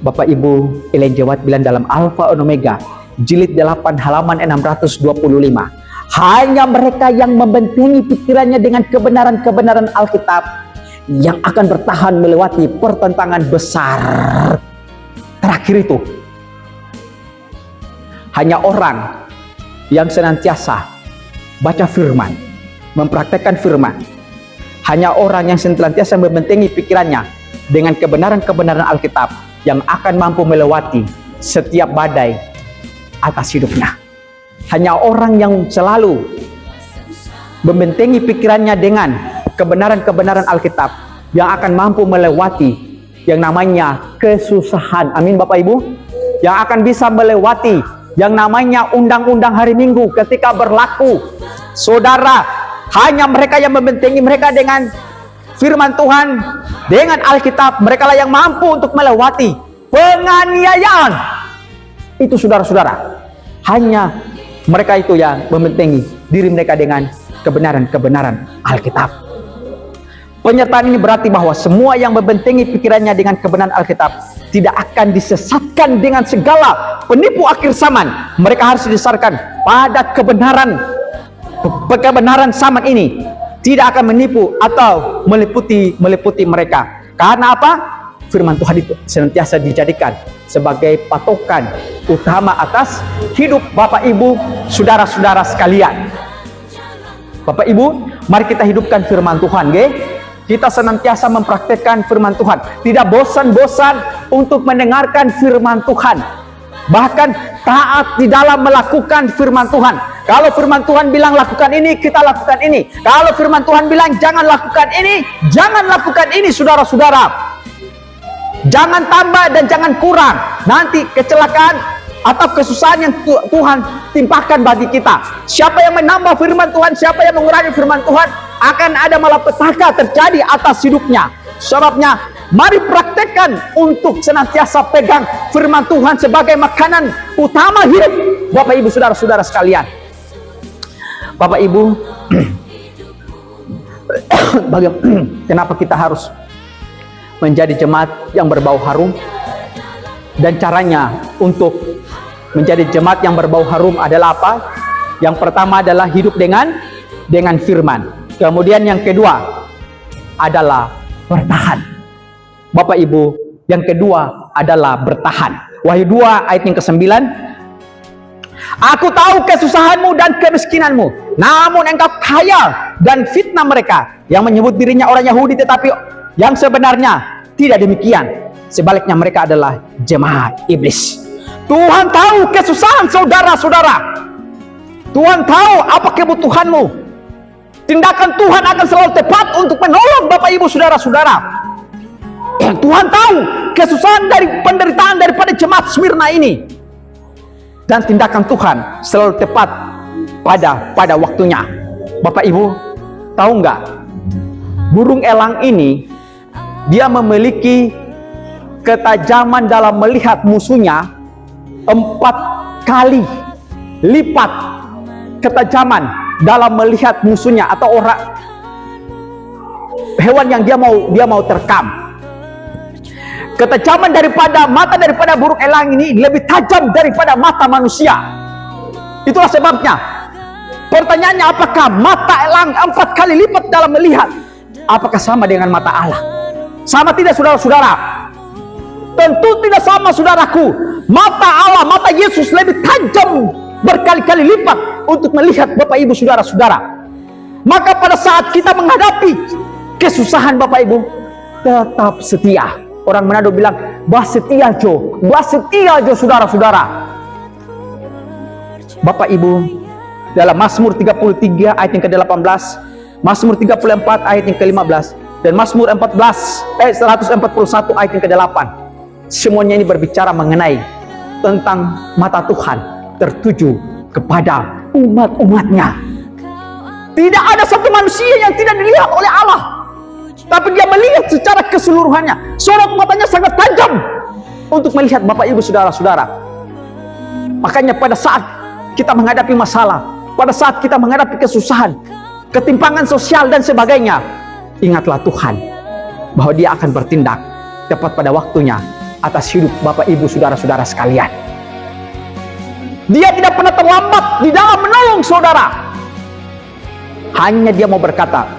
Bapak Ibu, Ellen G. White bilang dalam Alpha and Omega, jilid 8 halaman 625. Hanya mereka yang membentengi pikirannya dengan kebenaran-kebenaran Alkitab yang akan bertahan melewati pertentangan besar terakhir itu. Hanya orang yang senantiasa baca firman, mempraktekkan firman. Hanya orang yang senantiasa membentengi pikirannya dengan kebenaran-kebenaran Alkitab yang akan mampu melewati setiap badai atas hidupnya. Hanya orang yang selalu membentengi pikirannya dengan kebenaran-kebenaran Alkitab yang akan mampu melewati yang namanya kesusahan. Amin, Bapak Ibu. Yang akan bisa melewati yang namanya undang-undang hari Minggu ketika berlaku. Saudara, hanya mereka yang membentengi mereka dengan firman Tuhan, dengan Alkitab, mereka lah yang mampu untuk melewati penganiayaan. Itu, saudara-saudara. Hanya mereka itu yang membentengi diri mereka dengan kebenaran-kebenaran Alkitab. Penyertaan ini berarti bahwa semua yang membentengi pikirannya dengan kebenaran Alkitab tidak akan disesatkan dengan segala penipu akhir zaman. Mereka harus didasarkan pada kebenaran zaman ini, tidak akan menipu atau meliputi mereka. Karena apa? Firman Tuhan itu senantiasa dijadikan sebagai patokan utama atas hidup Bapak Ibu, saudara-saudara sekalian. Bapak Ibu, mari kita hidupkan firman Tuhan, kita senantiasa mempraktekkan firman Tuhan, tidak bosan-bosan untuk mendengarkan firman Tuhan, bahkan taat di dalam melakukan firman Tuhan. Kalau firman Tuhan bilang lakukan ini, kita lakukan ini. Kalau firman Tuhan bilang jangan lakukan ini, jangan lakukan ini, saudara-saudara. Jangan tambah dan jangan kurang. Nanti kecelakaan atau kesusahan yang Tuhan timpakan bagi kita. Siapa yang menambah firman Tuhan, siapa yang mengurangi firman Tuhan, akan ada malapetaka terjadi atas hidupnya. Sebabnya, mari praktekkan untuk senantiasa pegang firman Tuhan sebagai makanan utama hidup Bapak Ibu, saudara-saudara sekalian. Bapak Ibu, kenapa kita harus menjadi jemaat yang berbau harum? Dan caranya untuk menjadi jemaat yang berbau harum adalah apa? Yang pertama adalah hidup dengan firman. Kemudian yang kedua adalah bertahan. Bapak Ibu, yang kedua adalah bertahan. Wahyu 2 ayat yang ke-9. Aku tahu kesusahanmu dan kemiskinanmu, namun engkau kaya, dan fitnah mereka yang menyebut dirinya orang Yahudi tetapi yang sebenarnya tidak demikian. Sebaliknya mereka adalah jemaat iblis. Tuhan tahu kesusahan saudara-saudara. Tuhan tahu apa kebutuhanmu. Tindakan Tuhan akan selalu tepat untuk menolong Bapak Ibu, saudara-saudara. Tuhan tahu kesusahan dari penderitaan daripada jemaat Smyrna ini. Dan tindakan Tuhan selalu tepat pada waktunya. Bapak Ibu, tahu nggak? Burung elang ini, dia memiliki ketajaman dalam melihat musuhnya 4 kali lipat ketajaman dalam melihat musuhnya atau orang hewan yang dia mau terkam. Ketajaman daripada burung elang ini lebih tajam daripada mata manusia. Itulah sebabnya pertanyaannya, apakah mata elang 4 kali lipat dalam melihat? Apakah sama dengan mata Allah? Sama tidak, saudara-saudara? Tentu tidak sama, saudaraku. Mata Allah, mata Yesus lebih tajam berkali-kali lipat untuk melihat Bapak Ibu, saudara-saudara. Maka pada saat kita menghadapi kesusahan, Bapak Ibu, tetap setia. Orang Manado bilang, bah setia jo, saudara-saudara. Bapak Ibu, dalam Mazmur 33 ayat yang ke-18, Mazmur 34 ayat yang ke-15, dan Mazmur 141 ayat yang ke-8, semuanya ini berbicara mengenai tentang mata Tuhan tertuju kepada umat-umatnya. Tidak ada satu manusia yang tidak dilihat oleh Allah, tapi dia melihat secara keseluruhannya. Sorot matanya sangat tajam untuk melihat Bapak Ibu, saudara-saudara. Makanya pada saat kita menghadapi masalah, pada saat kita menghadapi kesusahan, ketimpangan sosial dan sebagainya, ingatlah Tuhan bahwa Dia akan bertindak tepat pada waktunya atas hidup Bapak Ibu, saudara-saudara sekalian. Dia tidak pernah terlambat di dalam menolong saudara. Hanya Dia mau berkata,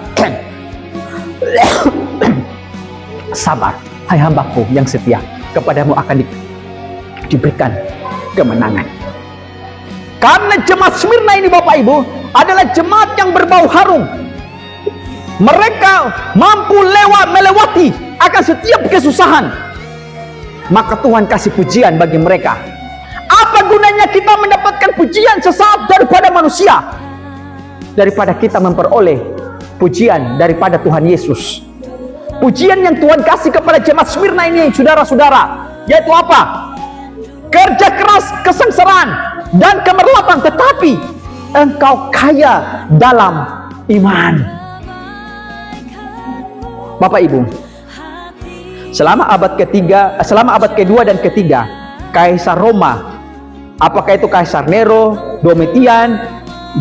sabar, hai hambaku yang setia, kepadamu akan diberikan kemenangan. Karena jemaat Smyrna ini, Bapak Ibu, adalah jemaat yang berbau harum. Mereka mampu melewati akan setiap kesusahan. Maka Tuhan kasih pujian bagi mereka. Apa gunanya kita mendapatkan pujian sesaat daripada manusia, daripada kita memperoleh pujian daripada Tuhan Yesus? Pujian yang Tuhan kasih kepada jemaat Smyrna ini, saudara-saudara, yaitu apa? Kerja keras, kesengsaraan, dan kemerlatan, tetapi engkau kaya dalam iman. Bapak Ibu, selama abad kedua dan ketiga, Kaisar Roma, apakah itu Kaisar Nero, Domitian,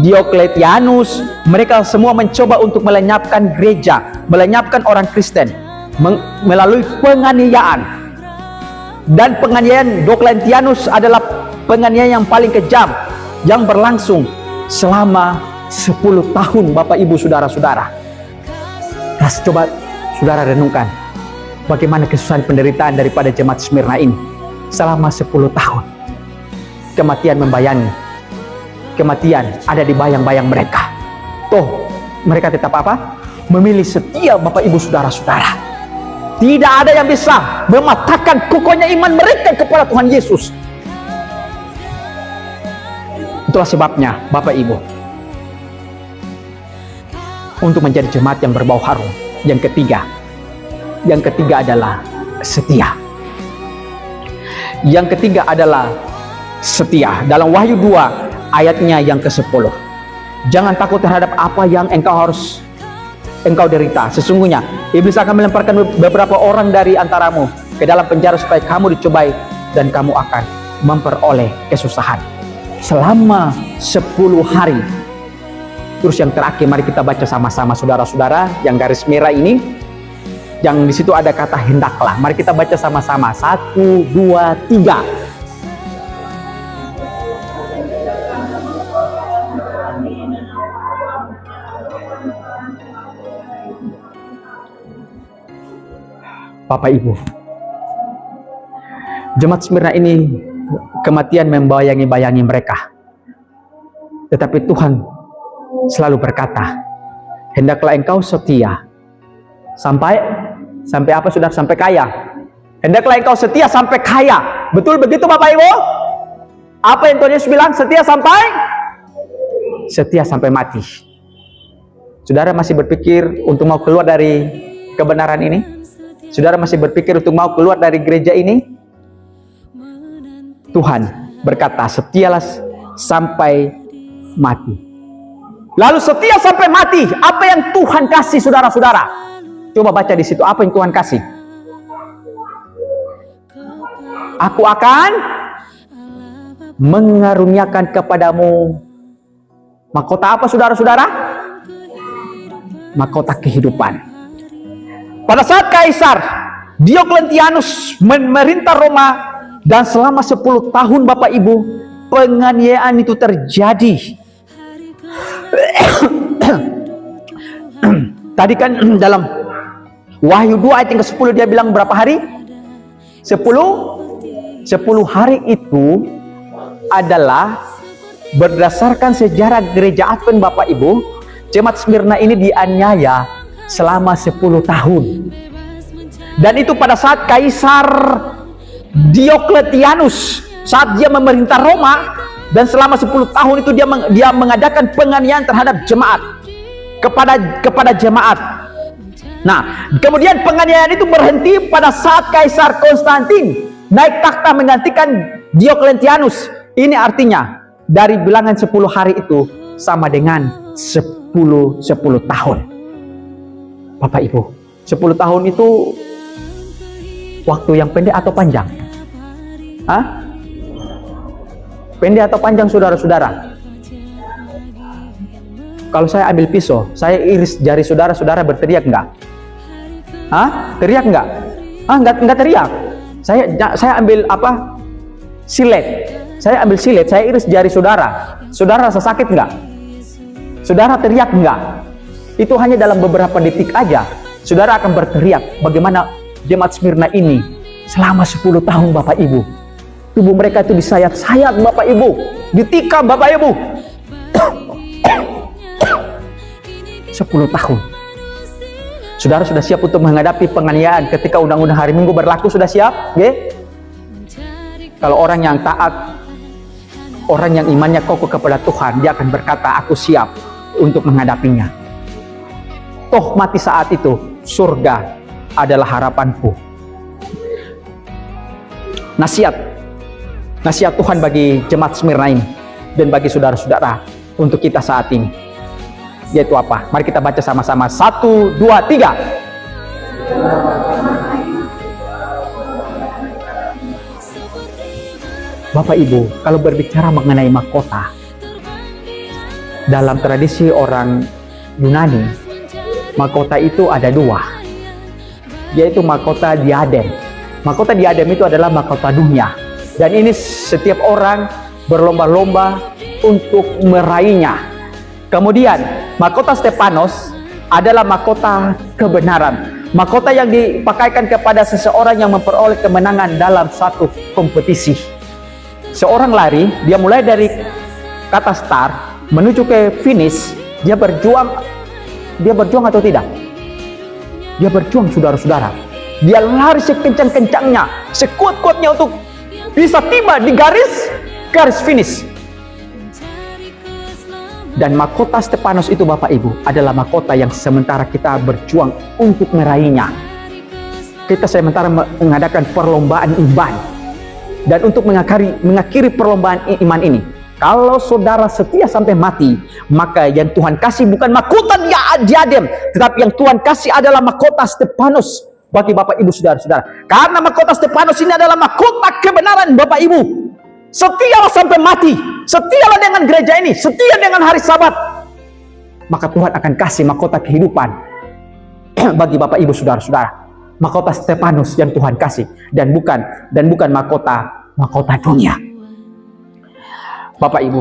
Diokletianus, mereka semua mencoba untuk melenyapkan gereja, melenyapkan orang Kristen melalui penganiayaan. Dan penganiayaan Diokletianus adalah penganiayaan yang paling kejam yang berlangsung selama 10 tahun, Bapak Ibu Saudara-saudara. Nah, coba saudara renungkan bagaimana kesusahan penderitaan daripada jemaat Smyrna ini selama 10 tahun. Kematian membayangi, kematian ada di bayang-bayang mereka. Toh mereka tetap apa? Memilih setia, Bapak Ibu Saudara-saudara. Tidak ada yang bisa mematahkan kokohnya iman mereka kepada Tuhan Yesus. Itulah sebabnya, Bapak Ibu, untuk menjadi jemaat yang berbau harum, yang ketiga adalah setia. Yang ketiga adalah setia. Dalam Wahyu 2 ayatnya yang ke-10. Jangan takut terhadap apa yang engkau derita. Sesungguhnya iblis akan melemparkan beberapa orang dari antaramu ke dalam penjara supaya kamu dicobai dan kamu akan memperoleh kesusahan selama 10 hari. Terus yang terakhir, mari kita baca sama-sama saudara-saudara yang garis merah ini, yang di situ ada kata hendaklah. Mari kita baca sama-sama. 1, 2, 3. Bapak Ibu, jemaat Smyrna ini kematian membayangi mereka. Tetapi Tuhan selalu berkata, hendaklah engkau setia sampai apa saudara? Sampai kaya. Hendaklah engkau setia sampai kaya. Betul begitu Bapak Ibu? Apa yang Tuhan Yesus bilang? Setia sampai mati. Saudara masih berpikir untuk mau keluar dari kebenaran ini? Saudara masih berpikir untuk mau keluar dari gereja ini? Tuhan berkata, setialah sampai mati. Lalu setia sampai mati, apa yang Tuhan kasih saudara-saudara? Coba baca di situ, apa yang Tuhan kasih? Aku akan mengaruniakan kepadamu mahkota apa saudara-saudara? Mahkota kehidupan. Pada saat Kaisar Diokletianus memerintah Roma, dan selama 10 tahun Bapak Ibu, penganiayaan itu terjadi. Tadi kan dalam Wahyu 2 ayat yang ke-10 dia bilang berapa hari? 10 hari itu adalah berdasarkan sejarah gereja Advent Bapak Ibu. Jemaat Smyrna ini dianiaya selama 10 tahun. Dan itu pada saat Kaisar Diokletianus, saat dia memerintah Roma, dan selama 10 tahun itu dia mengadakan penganiayaan terhadap jemaat, kepada jemaat. Nah, kemudian penganiayaan itu berhenti pada saat Kaisar Konstantin naik takhta menggantikan Diokletianus. Ini artinya dari bilangan 10 hari itu sama dengan 10 tahun. Bapak Ibu, 10 tahun itu waktu yang pendek atau panjang? Hah? Pendek atau panjang saudara-saudara? Kalau saya ambil pisau, saya iris jari saudara-saudara, berteriak enggak? Hah? Teriak enggak? Enggak teriak. Saya ambil apa? Silet. Saya ambil silet, saya iris jari saudara. Saudara rasa sakit enggak? Saudara teriak enggak? Itu hanya dalam beberapa detik aja saudara akan berteriak. Bagaimana jemaat Smyrna ini selama 10 tahun Bapak Ibu, tubuh mereka itu disayat-sayat Bapak Ibu, ditikam Bapak Ibu. 10 tahun. Saudara sudah siap untuk menghadapi penganiayaan ketika undang-undang hari Minggu berlaku? Sudah siap? Okay? Kalau orang yang taat, orang yang imannya kokoh kepada Tuhan, dia akan berkata, aku siap untuk menghadapinya. Toh mati saat itu, surga adalah harapanku. Nasihat Tuhan bagi jemaat Smyrna ini dan bagi saudara-saudara untuk kita saat ini, yaitu apa? Mari kita baca sama-sama. 1, 2, 3. Bapak Ibu, kalau berbicara mengenai mahkota, Dalam tradisi orang Yunani, mahkota itu ada dua, yaitu mahkota diadem. Mahkota diadem itu adalah mahkota dunia, dan ini setiap orang berlomba-lomba untuk meraihnya. Kemudian mahkota Stepanos adalah mahkota kebenaran, mahkota yang dipakaikan kepada seseorang yang memperoleh kemenangan dalam suatu kompetisi. Seorang lari, dia mulai dari kata start menuju ke finish, dia berjuang atau tidak? Dia berjuang, saudara-saudara. Dia lari sekencang-kencangnya, sekuat-kuatnya untuk bisa tiba di garis finish. Dan mahkota Stepanos itu, Bapak Ibu, adalah mahkota yang sementara kita berjuang untuk meraihnya. Kita sementara mengadakan perlombaan iman. Dan untuk mengakhiri perlombaan iman ini, kalau saudara setia sampai mati, maka yang Tuhan kasih bukan mahkota diadem, tetapi yang Tuhan kasih adalah mahkota Stepanos bagi Bapak Ibu, saudara-saudara. Karena mahkota Stepanos ini adalah mahkota kebenaran, Bapak Ibu. Setialah sampai mati, setialah dengan gereja ini, setia dengan hari Sabat, maka Tuhan akan kasih mahkota kehidupan bagi Bapak Ibu, saudara-saudara. Mahkota Stepanos yang Tuhan kasih, dan bukan mahkota dunia. Bapak Ibu,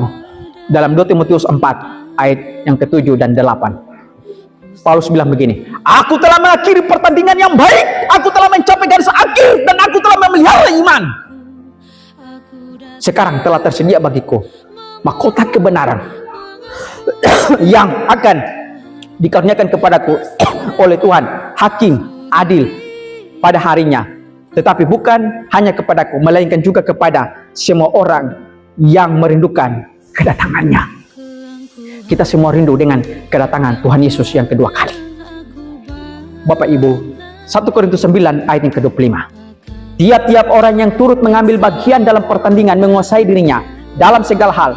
dalam 2 Timotius 4 ayat yang ke-7 dan 8, Paulus bilang begini, aku telah mengakhiri pertandingan yang baik, aku telah mencapai garis akhir, dan aku telah memelihara iman. Sekarang telah tersedia bagiku mahkota kebenaran yang akan dikaruniakan kepadaku oleh Tuhan, hakim adil pada harinya. Tetapi bukan hanya kepadaku, melainkan juga kepada semua orang yang merindukan kedatangannya. Kita semua rindu dengan kedatangan Tuhan Yesus yang kedua kali. Bapak Ibu, 1 Korintus 9 ayat yang ke-25. Tiap-tiap orang yang turut mengambil bagian dalam pertandingan menguasai dirinya dalam segala hal.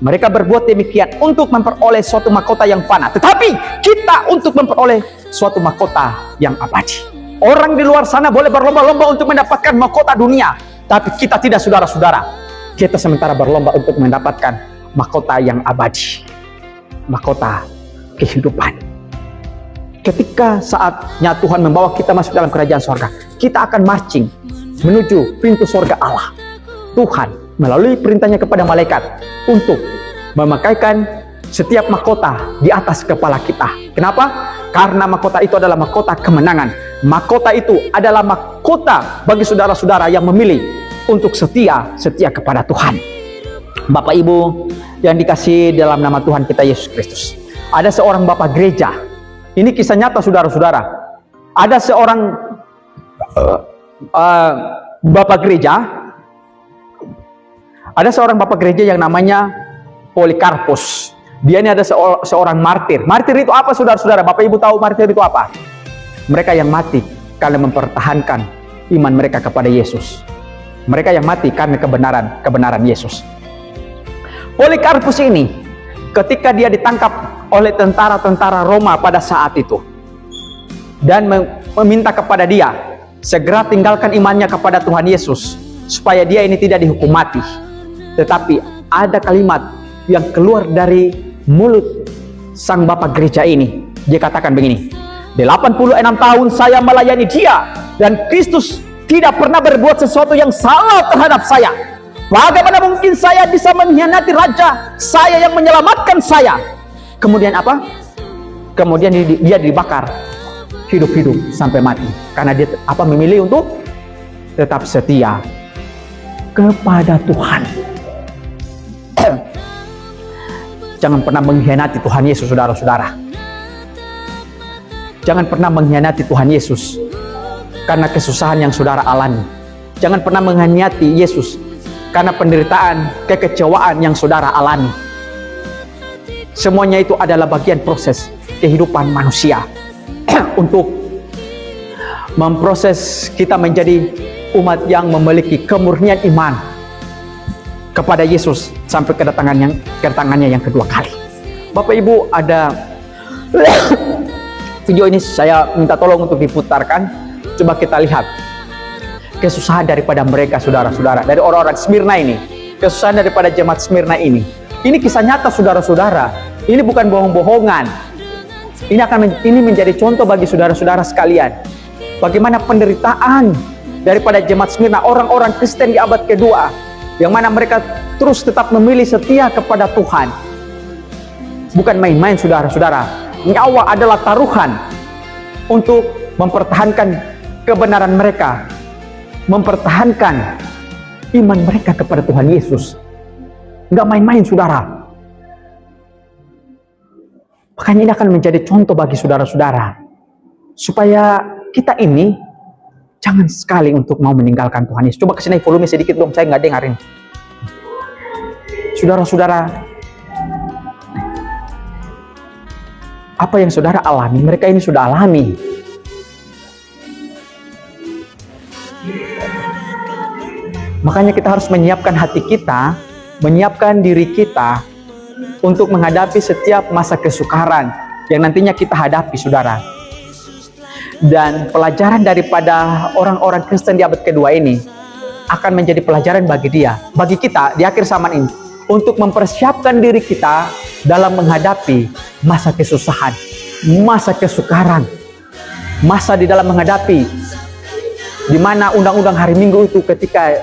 Mereka berbuat demikian untuk memperoleh suatu mahkota yang fana, tetapi kita untuk memperoleh suatu mahkota yang abadi. Orang di luar sana boleh berlomba-lomba untuk mendapatkan mahkota dunia, tapi kita tidak, saudara-saudara. Kita sementara berlomba untuk mendapatkan mahkota yang abadi, mahkota kehidupan. Ketika saatnya Tuhan membawa kita masuk dalam kerajaan sorga, kita akan marching menuju pintu sorga Allah. Tuhan melalui perintahnya kepada malaikat untuk memakaikan setiap mahkota di atas kepala kita. Kenapa? Karena mahkota itu adalah mahkota kemenangan. Mahkota itu adalah mahkota bagi saudara-saudara yang memilih untuk setia kepada Tuhan. Bapak Ibu yang dikasihi dalam nama Tuhan kita Yesus Kristus, ada seorang bapak gereja. Ini kisah nyata, saudara-saudara. Ada seorang bapak gereja. Ada seorang bapak gereja yang namanya Polikarpus. Dia ini ada seorang martir. Martir itu apa, saudara-saudara? Bapak Ibu tahu martir itu apa? Mereka yang mati karena mempertahankan iman mereka kepada Yesus. Mereka yang mati karena kebenaran Yesus. Polikarpus ini, ketika dia ditangkap oleh tentara-tentara Roma pada saat itu, dan meminta kepada dia segera tinggalkan imannya kepada Tuhan Yesus, supaya dia ini tidak dihukum mati. Tetapi ada kalimat yang keluar dari mulut sang bapak gereja ini. Dia katakan begini, 86 tahun saya melayani dia, dan Kristus tidak pernah berbuat sesuatu yang salah terhadap saya. Bagaimana mungkin saya bisa mengkhianati raja saya yang menyelamatkan saya? Kemudian apa? Kemudian dia dibakar hidup-hidup sampai mati. Karena dia memilih untuk tetap setia kepada Tuhan. Jangan pernah mengkhianati Tuhan Yesus, saudara-saudara. Jangan pernah mengkhianati Tuhan Yesus karena kesusahan yang saudara alami. Jangan pernah mengkhianati Yesus karena penderitaan, kekecewaan yang saudara alami. Semuanya itu adalah bagian proses kehidupan manusia untuk memproses kita menjadi umat yang memiliki kemurnian iman kepada Yesus sampai kedatangannya yang kedua kali. Bapak Ibu, ada video ini saya minta tolong untuk diputarkan. Coba kita lihat kesusahan daripada mereka, saudara-saudara, dari orang-orang Smyrna ini, kesusahan daripada jemaat Smyrna ini. Ini kisah nyata, saudara-saudara. Ini bukan bohong-bohongan. Ini menjadi contoh bagi saudara-saudara sekalian. Bagaimana penderitaan daripada jemaat Smyrna, orang-orang Kristen di abad kedua, yang mana mereka terus tetap memilih setia kepada Tuhan. Bukan main-main saudara-saudara. Nyawa adalah taruhan untuk mempertahankan kebenaran mereka, mempertahankan iman mereka kepada Tuhan Yesus. Nggak main-main saudara. Makanya ini akan menjadi contoh bagi saudara-saudara, supaya kita ini jangan sekali untuk mau meninggalkan Tuhan Yesus. Coba kesini volume sedikit dong, saya nggak dengarin. Saudara-saudara, apa yang saudara alami, mereka ini sudah alami. Makanya kita harus menyiapkan hati kita, menyiapkan diri kita untuk menghadapi setiap masa kesukaran yang nantinya kita hadapi, saudara. Dan pelajaran daripada orang-orang Kristen di abad kedua ini akan menjadi pelajaran bagi kita di akhir zaman ini, untuk mempersiapkan diri kita dalam menghadapi masa kesusahan, masa kesukaran, masa di dalam menghadapi di mana undang-undang hari Minggu itu ketika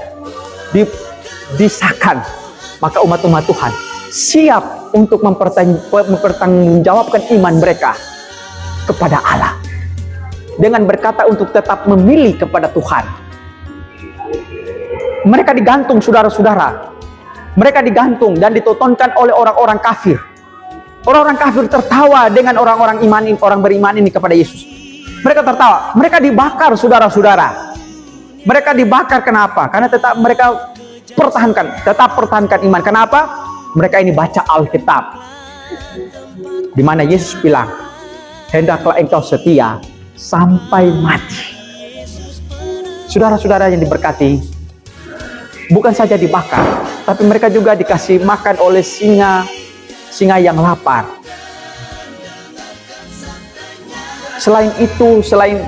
disahkan, maka umat-umat Tuhan siap untuk mempertanggungjawabkan iman mereka kepada Allah dengan berkata untuk tetap memilih kepada Tuhan. Mereka digantung, saudara-saudara. Mereka digantung dan ditontonkan oleh orang-orang kafir. Orang-orang kafir tertawa dengan orang-orang orang beriman ini kepada Yesus. Mereka tertawa. Mereka dibakar, saudara-saudara. Mereka dibakar kenapa? Karena mereka tetap pertahankan iman. Kenapa? Mereka ini baca Alkitab, di mana Yesus bilang, hendaklah engkau setia sampai mati. Saudara-saudara yang diberkati, bukan saja dibakar, tapi mereka juga dikasih makan oleh singa yang lapar. Selain itu, selain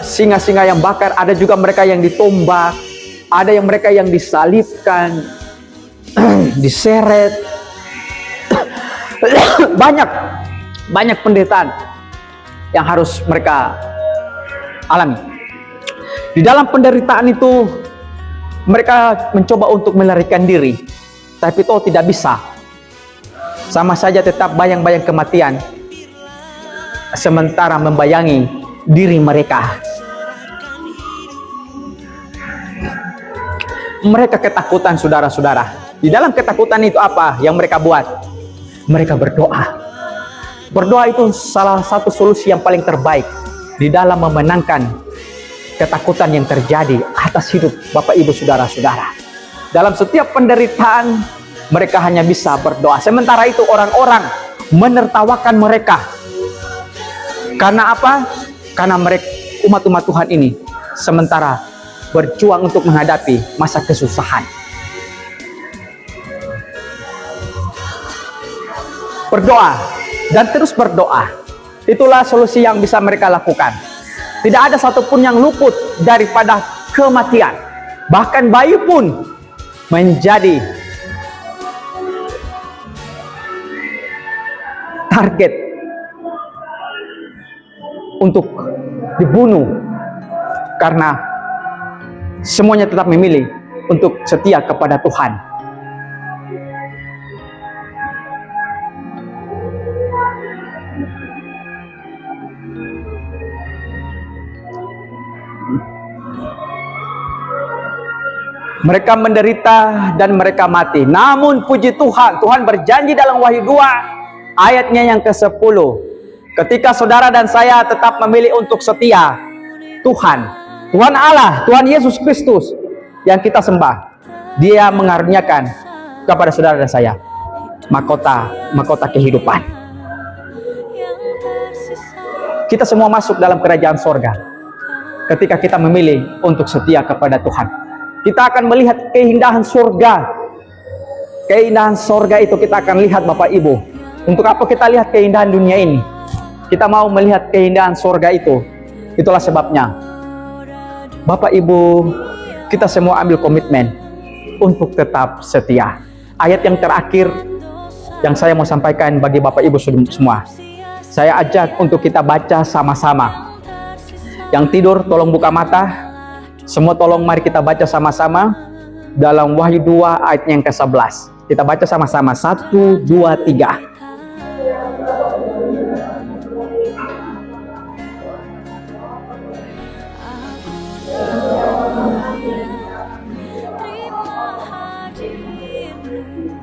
singa-singa yang bakar, ada juga mereka yang ditombak, ada yang mereka yang disalibkan, diseret. banyak penderitaan yang harus mereka alami. Di dalam penderitaan itu mereka mencoba untuk melarikan diri, tapi itu tidak bisa. Sama saja tetap bayang-bayang kematian sementara membayangi diri mereka. Mereka ketakutan, saudara-saudara. Di dalam ketakutan itu apa yang mereka buat? Mereka berdoa. Berdoa itu salah satu solusi yang paling terbaik di dalam memenangkan ketakutan yang terjadi atas hidup Bapak Ibu saudara-saudara. Dalam setiap penderitaan mereka hanya bisa berdoa. Sementara itu orang-orang menertawakan mereka. Karena apa? Karena mereka umat-umat Tuhan ini sementara berjuang untuk menghadapi masa kesusahan. Berdoa dan terus berdoa. Itulah solusi yang bisa mereka lakukan. Tidak ada satupun yang luput daripada kematian. Bahkan bayi pun menjadi target untuk dibunuh, karena semuanya tetap memilih untuk setia kepada Tuhan. Mereka menderita dan mereka mati. Namun puji Tuhan, Tuhan berjanji dalam Wahyu 2 ayatnya yang ke-10. Ketika saudara dan saya tetap memilih untuk setia, Tuhan Allah, Tuhan Yesus Kristus yang kita sembah, Dia mengaruniakan kepada saudara dan saya mahkota kehidupan. Kita semua masuk dalam kerajaan sorga ketika kita memilih untuk setia kepada Tuhan. Kita akan melihat keindahan surga. Keindahan surga itu kita akan lihat, Bapak Ibu. Untuk apa kita lihat keindahan dunia ini? Kita mau melihat keindahan surga itu. Itulah sebabnya Bapak Ibu, kita semua ambil komitmen untuk tetap setia. Ayat yang terakhir yang saya mau sampaikan bagi Bapak Ibu semua. Saya ajak untuk kita baca sama-sama. Yang tidur tolong buka mata. Semua tolong mari kita baca sama-sama dalam Wahyu 2 ayat yang ke-11. Kita baca sama-sama. 1, 2, 3.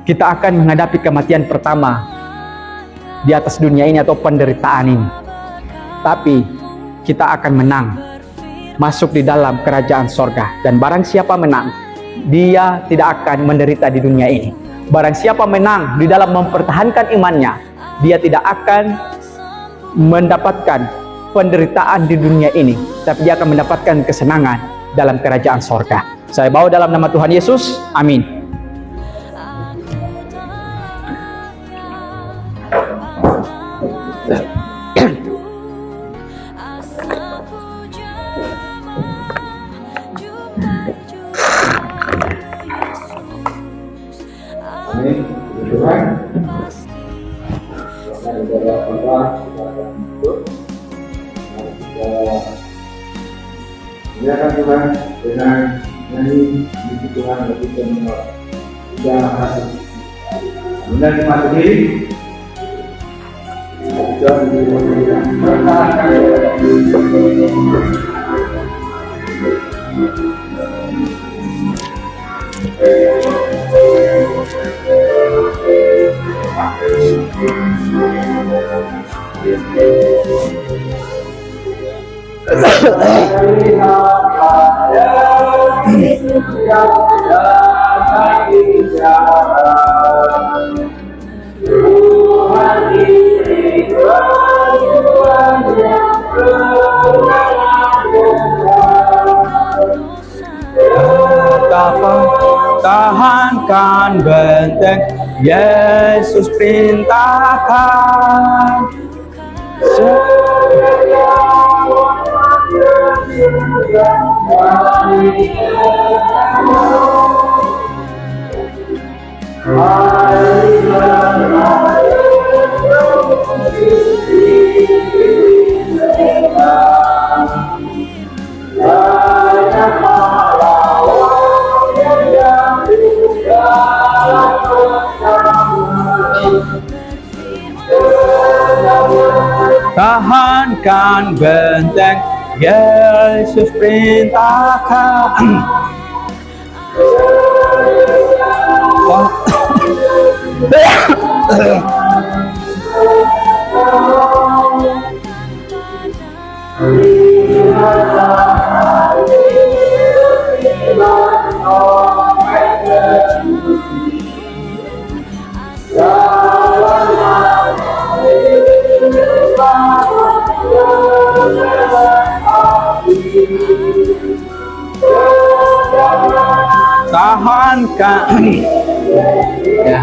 Kita akan menghadapi kematian pertama di atas dunia ini atau penderitaan ini. Tapi kita akan menang, masuk di dalam kerajaan sorga. Dan barang siapa menang, dia tidak akan menderita di dunia ini. Barang siapa menang di dalam mempertahankan imannya, dia tidak akan mendapatkan penderitaan di dunia ini, tapi dia akan mendapatkan kesenangan dalam kerajaan sorga. Saya bawa dalam nama Tuhan Yesus, amin. Silakan Tuhan dengan nyanyi puji Tuhan bagi semua sudah hati. Kemudian mati diri. Tahankan benteng, Yesus perintahkan. Tahankan benteng, Yesus perintahkan. Tahankan ya.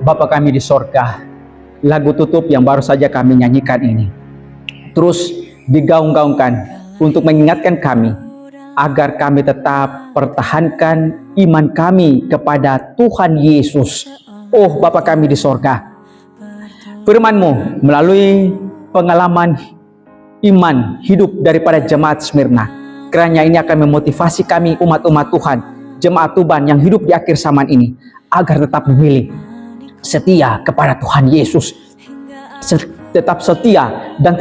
Bapa kami di sorga, lagu tutup yang baru saja kami nyanyikan ini terus digaung-gaungkan untuk mengingatkan kami agar kami tetap pertahankan iman kami kepada Tuhan Yesus. Oh Bapa kami di sorga, firman-Mu melalui pengalaman iman hidup daripada jemaat Smyrna, kiranya ini akan memotivasi kami umat-umat Tuhan, jemaat Tuban yang hidup di akhir zaman ini, agar tetap memilih setia kepada Tuhan Yesus, tetap setia dan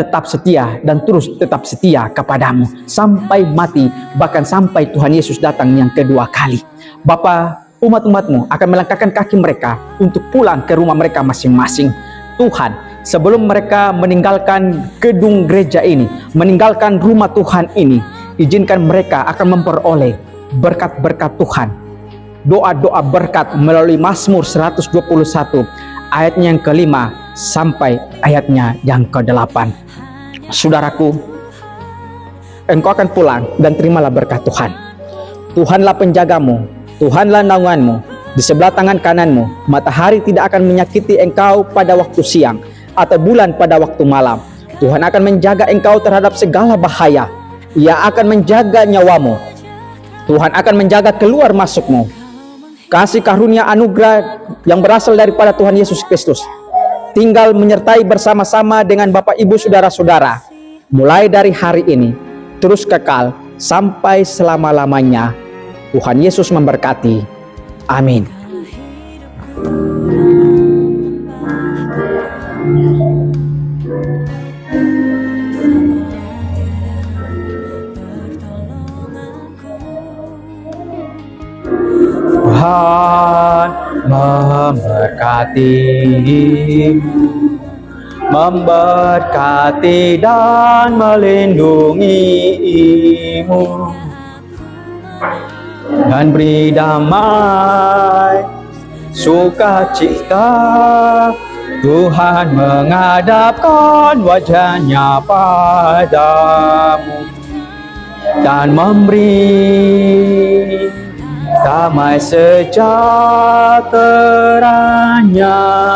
terus tetap setia kepadamu sampai mati, bahkan sampai Tuhan Yesus datang yang kedua kali. Bapa, umat-umatmu akan melangkahkan kaki mereka untuk pulang ke rumah mereka masing-masing. Tuhan, sebelum mereka meninggalkan gedung gereja ini, meninggalkan rumah Tuhan ini, izinkan mereka akan memperoleh berkat-berkat Tuhan, doa-doa berkat melalui Mazmur 121 ayatnya yang ke-5 sampai ayatnya yang ke-8. Saudaraku, engkau akan pulang dan terimalah berkat Tuhan. Tuhanlah penjagamu, Tuhanlah naunganmu. Di sebelah tangan kananmu, matahari tidak akan menyakiti engkau pada waktu siang, atau bulan pada waktu malam. Tuhan akan menjaga engkau terhadap segala bahaya. Ia akan menjaga nyawamu. Tuhan akan menjaga keluar masukmu. Kasih karunia anugerah yang berasal daripada Tuhan Yesus Kristus tinggal menyertai bersama-sama dengan Bapak Ibu saudara-saudara, mulai dari hari ini terus kekal sampai selama-lamanya. Tuhan Yesus memberkati. Amin. Tuhan memberkati dan melindungimu, dan beri damai sukacita. Tuhan menghadapkan wajahnya padamu dan memberi damai sejahteranya.